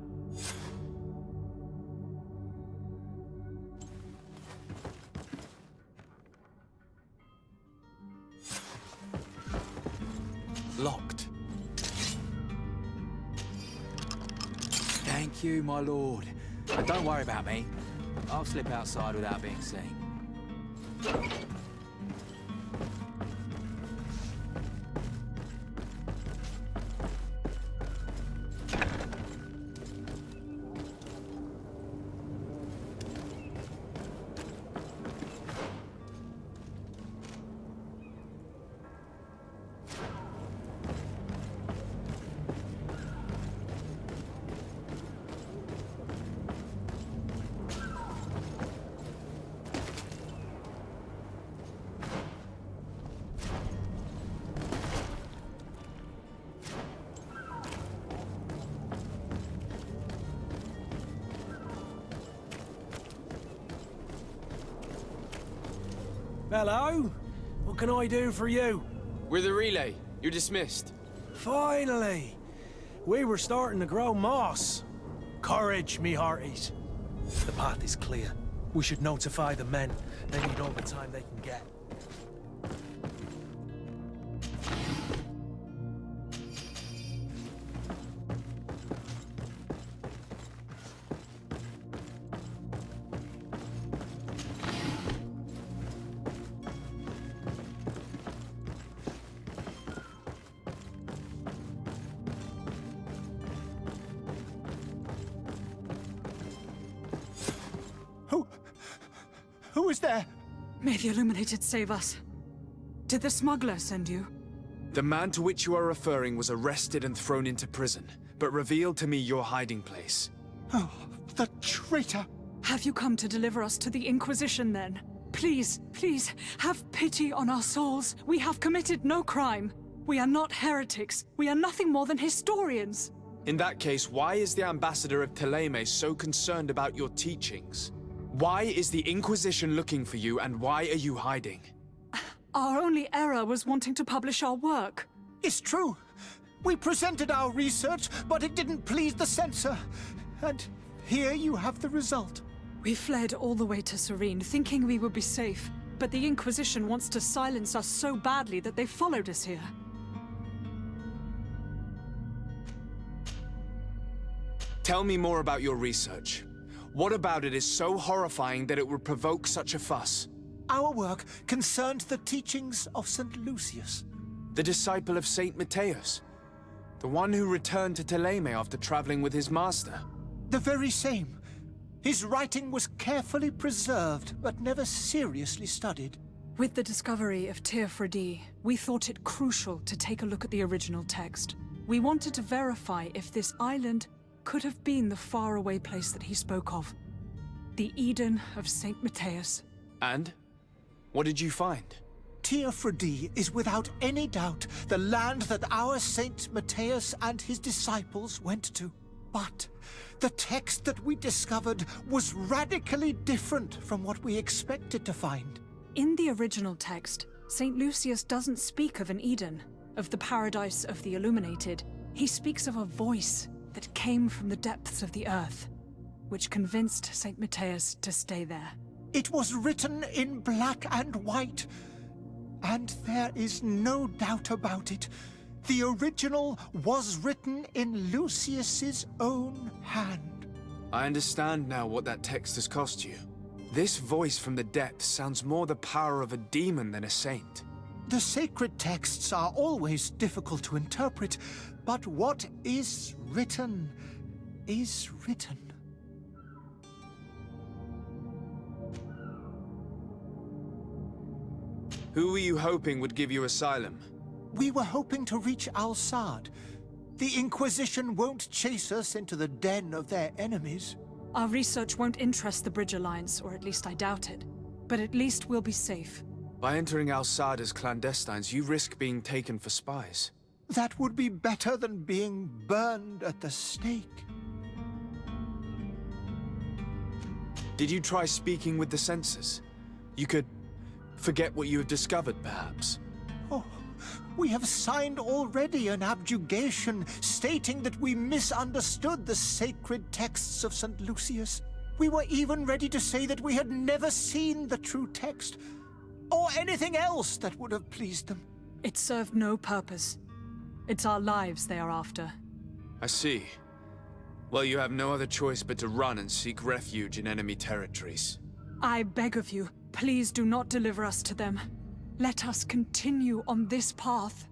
Locked. Thank you, my lord. And don't worry about me. I'll slip outside without being seen. Hello? What can I do for you? We're the relay. You're dismissed. Finally! We were starting to grow moss. Courage, me hearties. The path is clear. We should notify the men. They need all the time they can get. Who is there? May the Illuminated save us. Did the smuggler send you? The man to which you are referring was arrested and thrown into prison, but revealed to me your hiding place. Oh, the traitor! Have you come to deliver us to the Inquisition, then? Please, please, have pity on our souls. We have committed no crime. We are not heretics. We are nothing more than historians. In that case, why is the ambassador of Teleme so concerned about your teachings? Why is the Inquisition looking for you, and why are you hiding? Our only error was wanting to publish our work. It's true. We presented our research, but it didn't please the censor. And here you have the result. We fled all the way to Serene, thinking we would be safe. But the Inquisition wants to silence us so badly that they followed us here. Tell me more about your research. What about it is so horrifying that it would provoke such a fuss? Our work concerned the teachings of St. Lucius. The disciple of Saint Matthias? The one who returned to Teleme after traveling with his master? The very same. His writing was carefully preserved, but never seriously studied. With the discovery of Teofredi, we thought it crucial to take a look at the original text. We wanted to verify if this island could have been the faraway place that he spoke of. The Eden of Saint Matthias. And? What did you find? Teofredi is without any doubt the land that our Saint Matthias and his disciples went to. But the text that we discovered was radically different from what we expected to find. In the original text, Saint Lucius doesn't speak of an Eden, of the paradise of the Illuminated. He speaks of a voice that came from the depths of the earth, which convinced Saint Matthias to stay there. It was written in black and white, and there is no doubt about it. The original was written in Lucius's own hand. I understand now what that text has cost you. This voice from the depths sounds more the power of a demon than a saint. The sacred texts are always difficult to interpret, but what is written is written. Who were you hoping would give you asylum? We were hoping to reach Al-Sad. The Inquisition won't chase us into the den of their enemies. Our research won't interest the Bridge Alliance, or at least I doubt it. But at least we'll be safe. By entering Al-Sad as clandestines, you risk being taken for spies. That would be better than being burned at the stake. Did you try speaking with the censors? You could forget what you have discovered, perhaps. Oh, we have signed already an abjugation stating that we misunderstood the sacred texts of St. Lucius. We were even ready to say that we had never seen the true text, or anything else that would have pleased them. It served no purpose. It's our lives they are after. I see. Well, you have no other choice but to run and seek refuge in enemy territories. I beg of you, please do not deliver us to them. Let us continue on this path.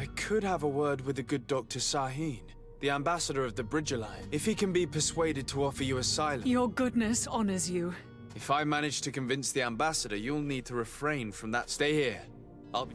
I could have a word with the good Dr. Sahin, the ambassador of the Bridge Alliance, if he can be persuaded to offer you asylum. Your goodness honors you. If I manage to convince the ambassador, you'll need to refrain from that. Stay here. I'll be...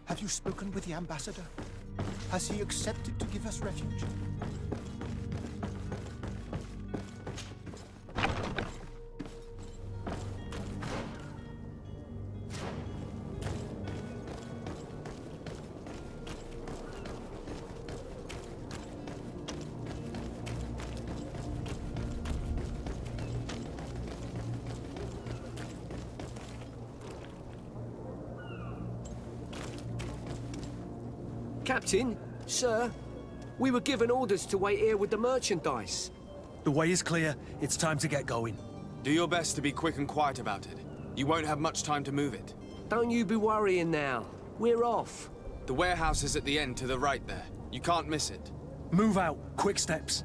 Have you spoken with the ambassador? Has he accepted to give us refuge? Captain, sir, we were given orders to wait here with the merchandise. The way is clear. It's time to get going. Do your best to be quick and quiet about it. You won't have much time to move it. Don't you be worrying now. We're off. The warehouse is at the end to the right there. You can't miss it. Move out. Quick steps.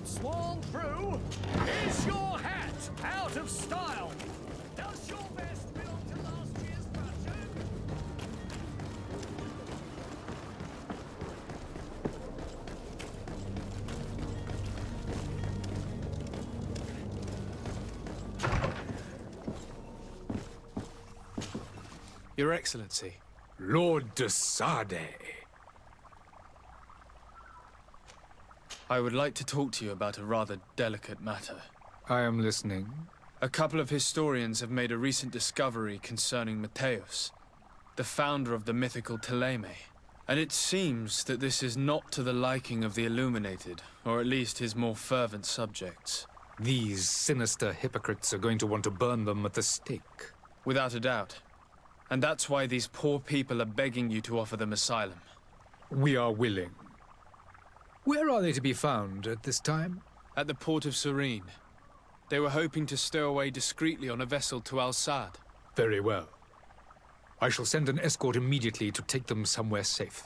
Sworn through? Is your hat out of style? Does your vest belong to last year's fashion? Your Excellency. Lord de Sade. I would like to talk to you about a rather delicate matter. I am listening. A couple of historians have made a recent discovery concerning Matthäus, the founder of the mythical Ptolemy. And it seems that this is not to the liking of the Illuminated, or at least his more fervent subjects. These sinister hypocrites are going to want to burn them at the stake. Without a doubt. And that's why these poor people are begging you to offer them asylum. We are willing. Where are they to be found at this time? At the port of Serene. They were hoping to stow away discreetly on a vessel to Al-Sad. Very well. I shall send an escort immediately to take them somewhere safe.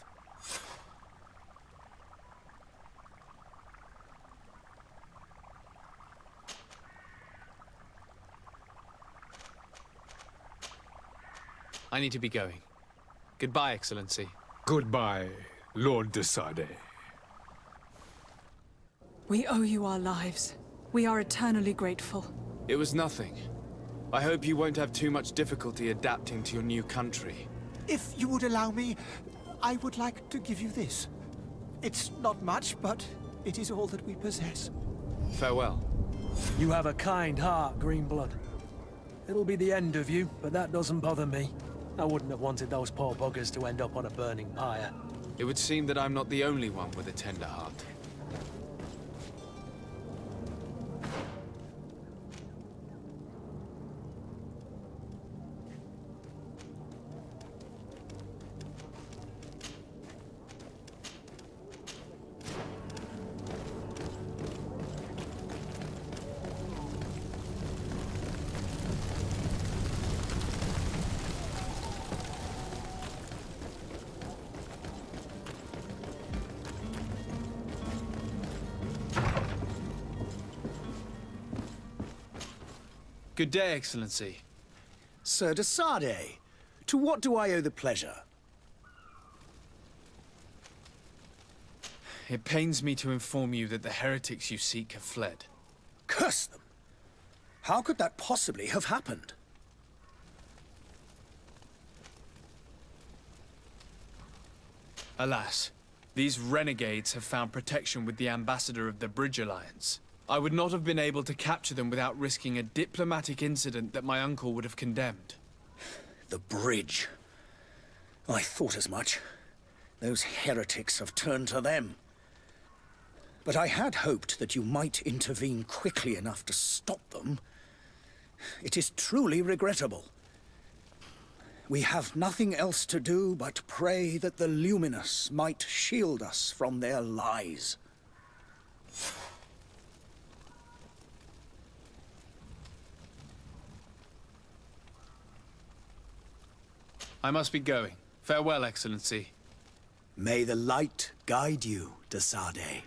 I need to be going. Goodbye, Excellency. Goodbye, Lord de Sade. We owe you our lives. We are eternally grateful. It was nothing. I hope you won't have too much difficulty adapting to your new country. If you would allow me, I would like to give you this. It's not much, but it is all that we possess. Farewell. You have a kind heart, Greenblood. It'll be the end of you, but that doesn't bother me. I wouldn't have wanted those poor buggers to end up on a burning pyre. It would seem that I'm not the only one with a tender heart. Good day, Excellency. Sir de Sade, to what do I owe the pleasure? It pains me to inform you that the heretics you seek have fled. Curse them! How could that possibly have happened? Alas, these renegades have found protection with the ambassador of the Bridge Alliance. I would not have been able to capture them without risking a diplomatic incident that my uncle would have condemned. The Bridge. I thought as much. Those heretics have turned to them. But I had hoped that you might intervene quickly enough to stop them. It is truly regrettable. We have nothing else to do but pray that the Luminous might shield us from their lies. I must be going. Farewell, Excellency. May the light guide you, de Sade.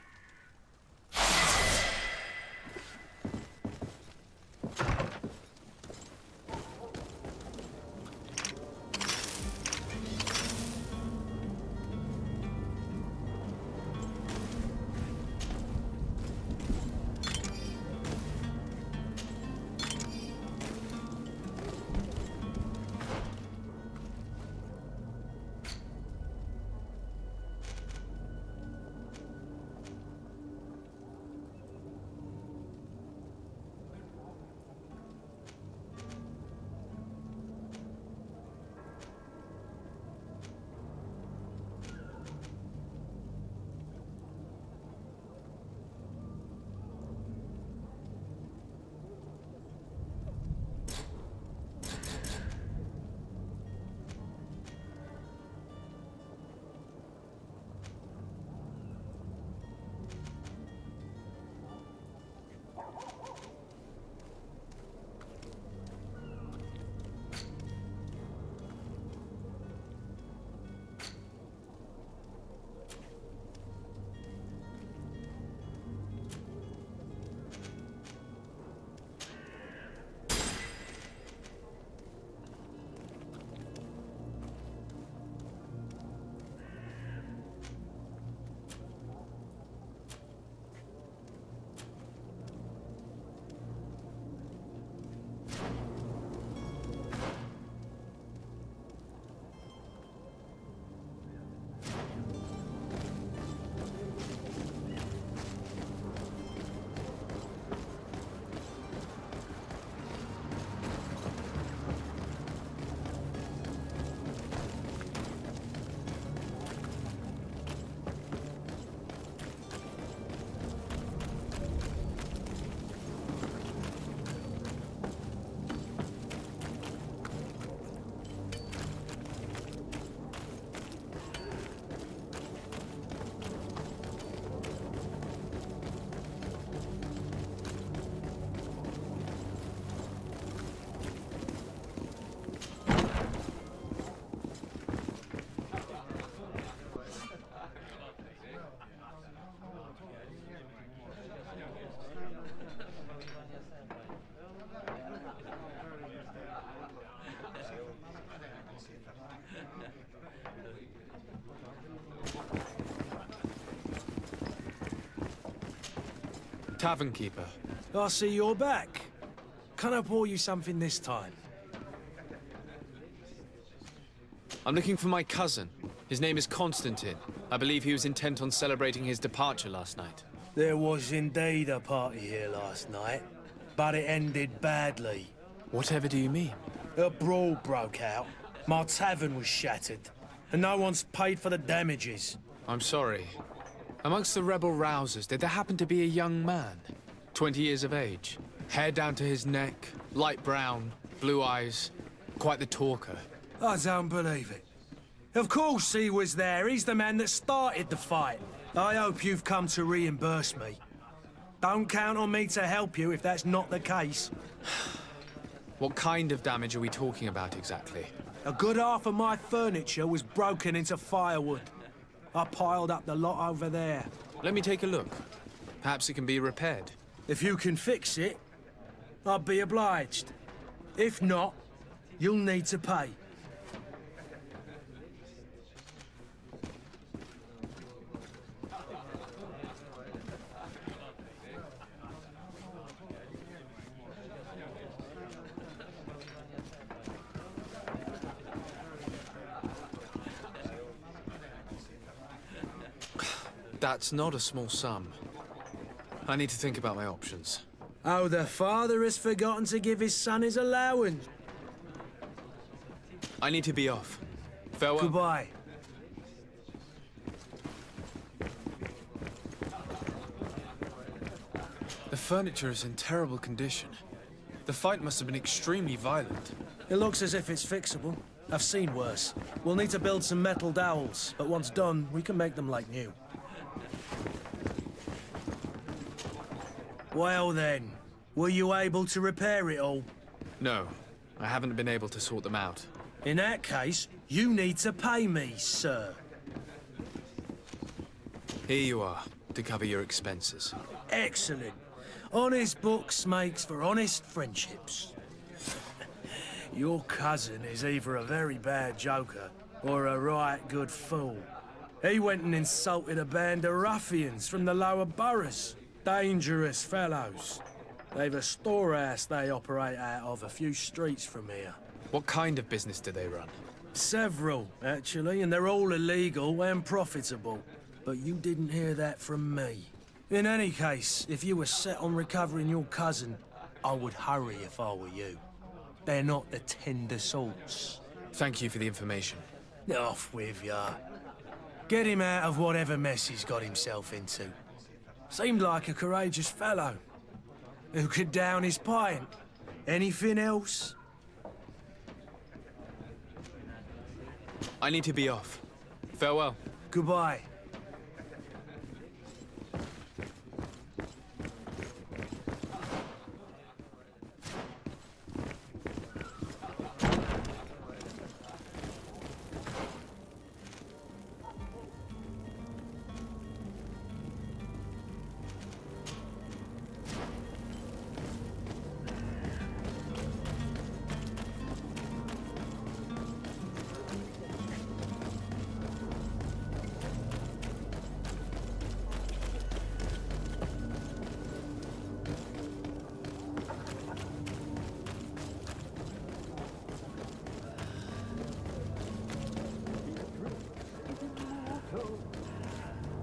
Tavern keeper. I see you're back. Can I pour you something this time? I'm looking for my cousin. His name is Constantine. I believe he was intent on celebrating his departure last night. There was indeed a party here last night, but it ended badly. Whatever do you mean? A brawl broke out. My tavern was shattered, and no one's paid for the damages. I'm sorry. Amongst the rebel rousers, did there happen to be a young man? 20 years of age. Hair down to his neck, light brown, blue eyes. Quite the talker. I don't believe it. Of course he was there. He's the man that started the fight. I hope you've come to reimburse me. Don't count on me to help you if that's not the case. What kind of damage are we talking about exactly? A good half of my furniture was broken into firewood. I piled up the lot over there. Let me take a look. Perhaps it can be repaired. If you can fix it, I'd be obliged. If not, you'll need to pay. That's not a small sum. I need to think about my options. Oh, the father has forgotten to give his son his allowance. I need to be off. Farewell. Goodbye. The furniture is in terrible condition. The fight must have been extremely violent. It looks as if it's fixable. I've seen worse. We'll need to build some metal dowels, but once done, we can make them like new. Well then, were you able to repair it all? No, I haven't been able to sort them out. In that case, you need to pay me, sir. Here you are, to cover your expenses. Excellent. Honest books makes for honest friendships. Your cousin is either a very bad joker or a right good fool. He went and insulted a band of ruffians from the lower boroughs. Dangerous fellows. They've a storehouse they operate out of a few streets from here. What kind of business do they run? Several, actually, and they're all illegal and profitable. But you didn't hear that from me. In any case, if you were set on recovering your cousin, I would hurry if I were you. They're not the tender sorts. Thank you for the information. Off with ya. Get him out of whatever mess he's got himself into. Seemed like a courageous fellow. Who could down his pint. Anything else? I need to be off. Farewell. Goodbye.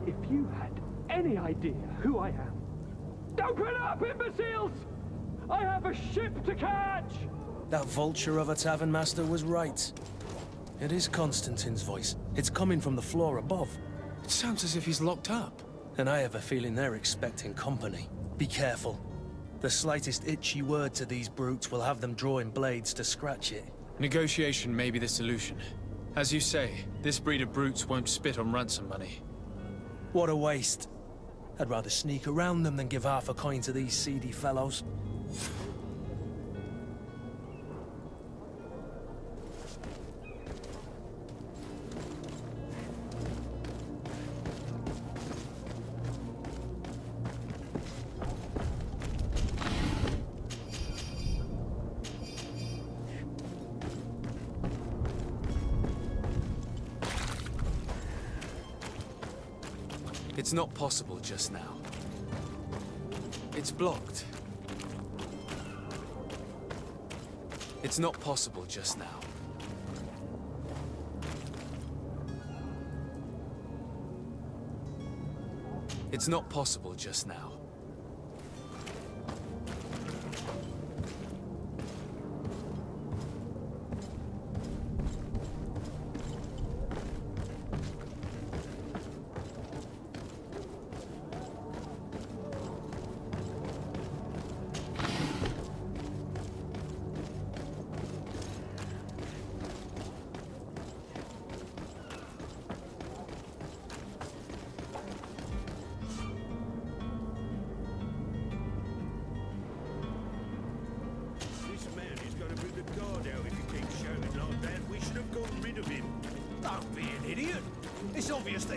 If you had any idea who I am... Open up, imbeciles! I have a ship to catch! That vulture of a tavern master was right. It is Constantine's voice. It's coming from the floor above. It sounds as if he's locked up. And I have a feeling they're expecting company. Be careful. The slightest itchy word to these brutes will have them drawing blades to scratch it. Negotiation may be the solution. As you say, this breed of brutes won't spit on ransom money. What a waste. I'd rather sneak around them than give half a coin to these seedy fellows. It's not possible just now. It's blocked. It's not possible just now. It's not possible just now.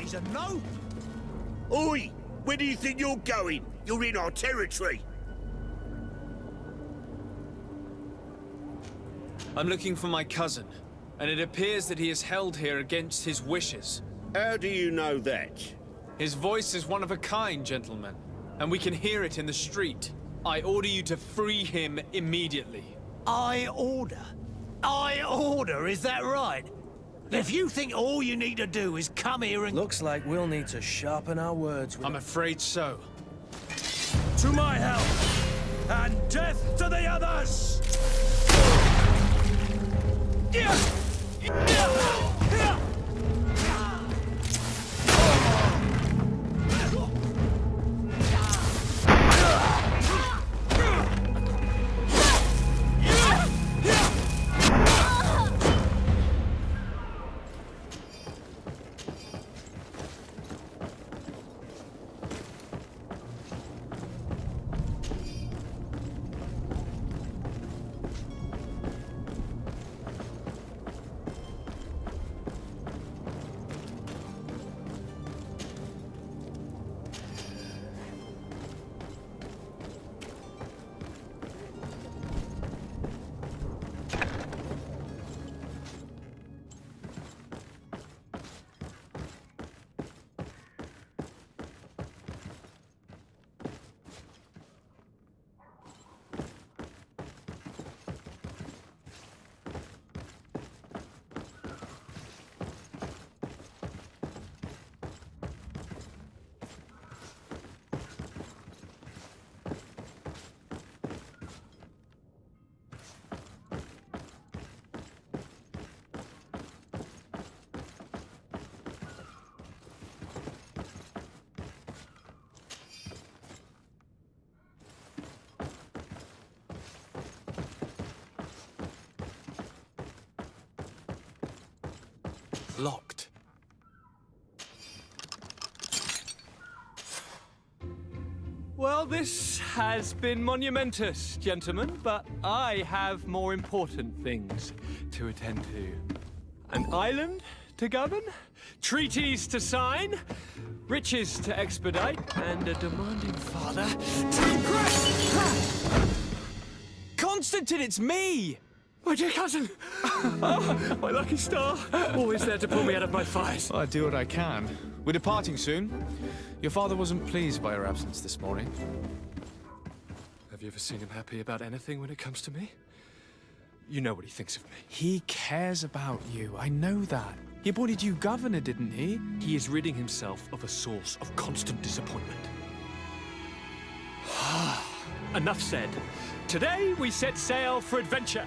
He's a no. Oi! Where do you think you're going? You're in our territory. I'm looking for my cousin, and it appears that he is held here against his wishes. How do you know that? His voice is one of a kind, gentlemen, and we can hear it in the street. I order you to free him immediately. I order? Is that right? If you think all you need to do is come here and... Looks like we'll need to sharpen our words with... I'm afraid so. To my help! And death to the others! Locked. Well, this has been monumentous, gentlemen, but I have more important things to attend to. An island to govern, treaties to sign, riches to expedite, and a demanding father to impress! Constantine, it's me! My dear cousin! Oh, my lucky star. Always there to pull me out of my fires. Well, I do what I can. We're departing soon. Your father wasn't pleased by your absence this morning. Have you ever seen him happy about anything when it comes to me? You know what he thinks of me. He cares about you. I know that. He appointed you governor, didn't he? He is ridding himself of a source of constant disappointment. Enough said. Today we set sail for adventure.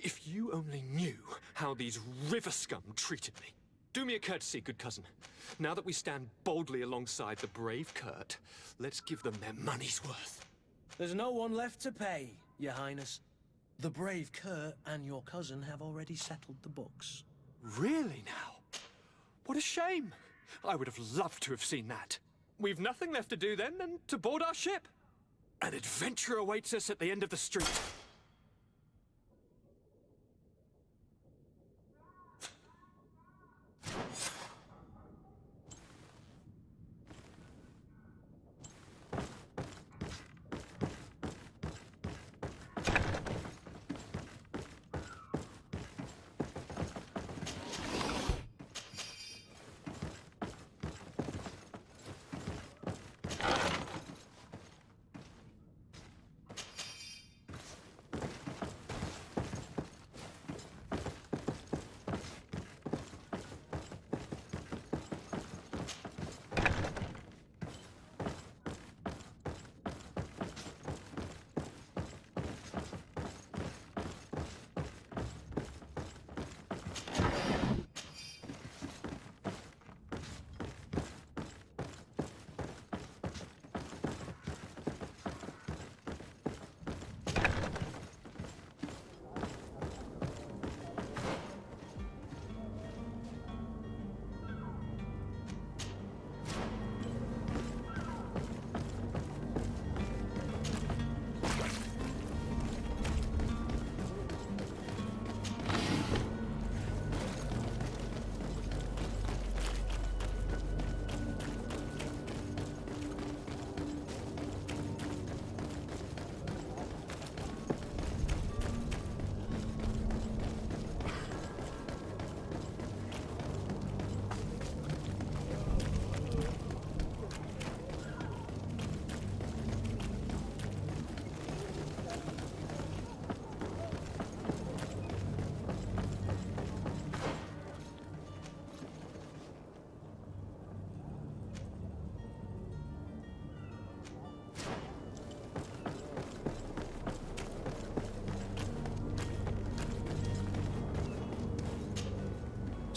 If you only knew how these river scum treated me. Do me a courtesy, good cousin. Now that we stand boldly alongside the brave Kurt, let's give them their money's worth. There's no one left to pay, Your Highness. The brave Kurt and your cousin have already settled the books. Really now? What a shame. I would have loved to have seen that. We've nothing left to do then than to board our ship. An adventure awaits us at the end of the street.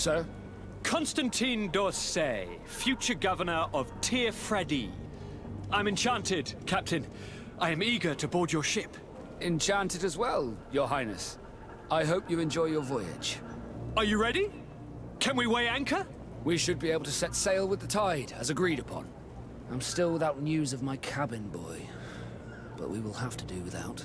Sir? Constantine d'Orsay, future governor of Tierfredi. I'm enchanted, Captain. I am eager to board your ship. Enchanted as well, Your Highness. I hope you enjoy your voyage. Are you ready? Can we weigh anchor? We should be able to set sail with the tide, as agreed upon. I'm still without news of my cabin boy, but we will have to do without.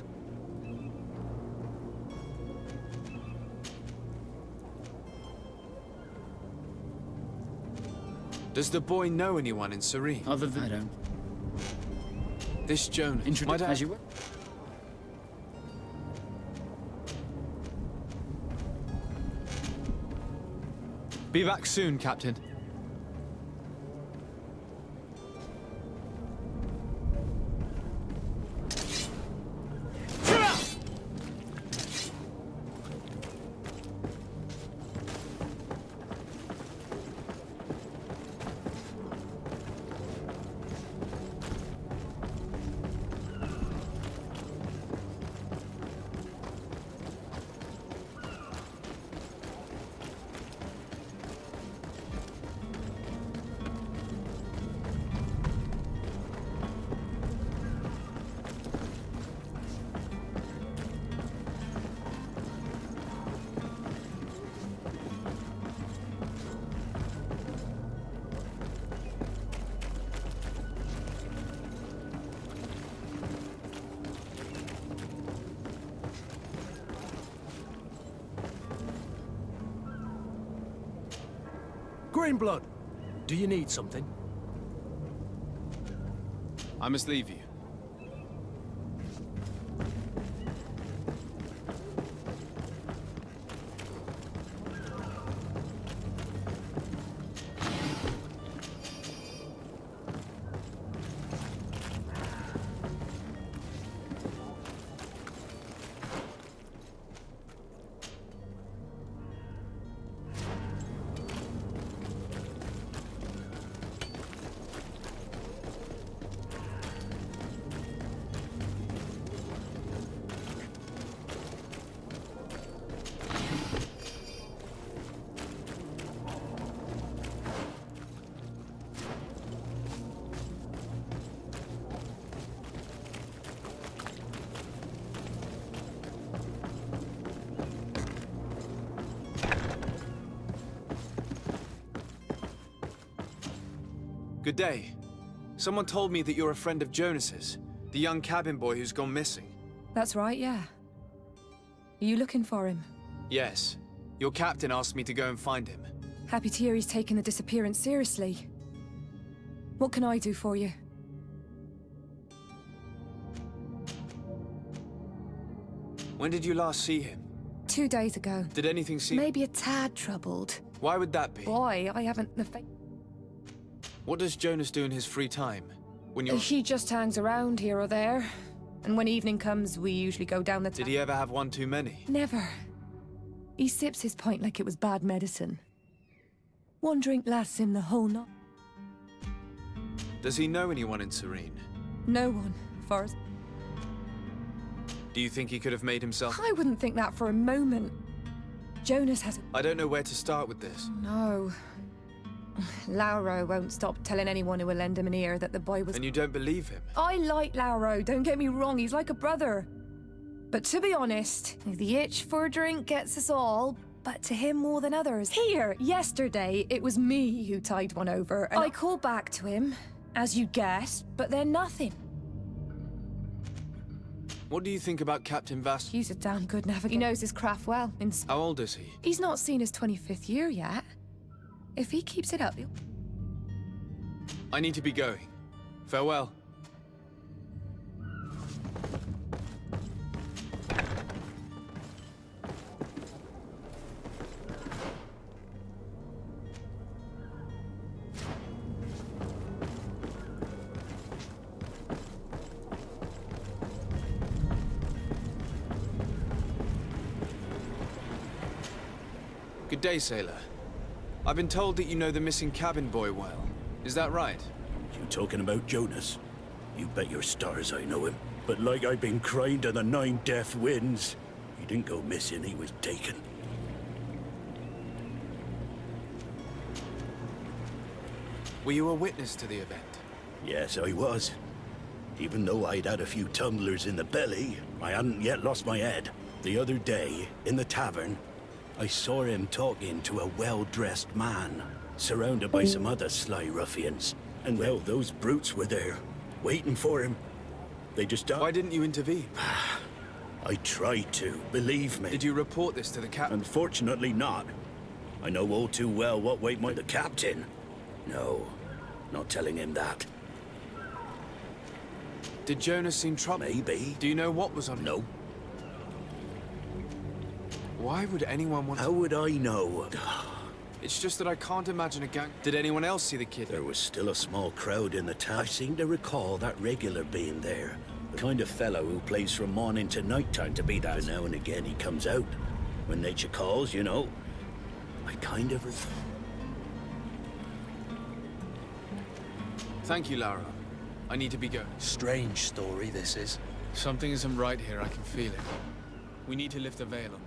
Does the boy know anyone in Serene? Other than I don't. This Jonas. Introduce as you were. Be back soon, Captain. Greenblood, do you need something? I must leave you. Good day. Someone told me that you're a friend of Jonas's, the young cabin boy who's gone missing. That's right, yeah. Are you looking for him? Yes. Your captain asked me to go and find him. Happy to hear he's taken the disappearance seriously. What can I do for you? When did you last see him? 2 days ago. Did anything seem... Maybe a tad troubled. Why would that be? Boy, I haven't the face. What does Jonas do in his free time? When you're... He just hangs around here or there. And when evening comes, we usually go down the... Did he ever have one too many? Never. He sips his pint like it was bad medicine. One drink lasts him the whole night. Does he know anyone in Serene? No one, far as... Do you think he could have made himself... I wouldn't think that for a moment. Jonas has... I don't know where to start with this. No. Lauro won't stop telling anyone who will lend him an ear that the boy was... And you don't believe him? I like Lauro, don't get me wrong, he's like a brother. But to be honest, the itch for a drink gets us all, but to him more than others. Here, yesterday, it was me who tied one over, and I called back to him, as you guessed, but then nothing. What do you think about Captain Vass? He's a damn good navigator. He knows his craft well. How old is he? He's not seen his 25th year yet. If he keeps it up, he'll... I need to be going. Farewell. Good day, sailor. I've been told that you know the missing cabin boy well. Is that right? You talking about Jonas? You bet your stars I know him. But like I've been crying to the 9 deaf winds, he didn't go missing, he was taken. Were you a witness to the event? Yes, I was. Even though I'd had a few tumblers in the belly, I hadn't yet lost my head. The other day, in the tavern, I saw him talking to a well-dressed man, surrounded by some other sly ruffians. And well, those brutes were there, waiting for him. They just died. Why didn't you intervene? I tried to, believe me. Did you report this to the captain? Unfortunately not. I know all too well what weight might the captain. No, not telling him that. Did Jonas seem troubled? Maybe. Do you know what was on him? No. Why would anyone want How would I know? It's just that I can't imagine a gang. Did anyone else see the kid? There was still a small crowd in the town. I seem to recall that regular being there. The kind of fellow who plays from morning to night time to be that. But now and again he comes out. When nature calls, you know. I kind of... Thank you, Lara. I need to be going. Strange story, this is. Something isn't right here, I can feel it. We need to lift the veil on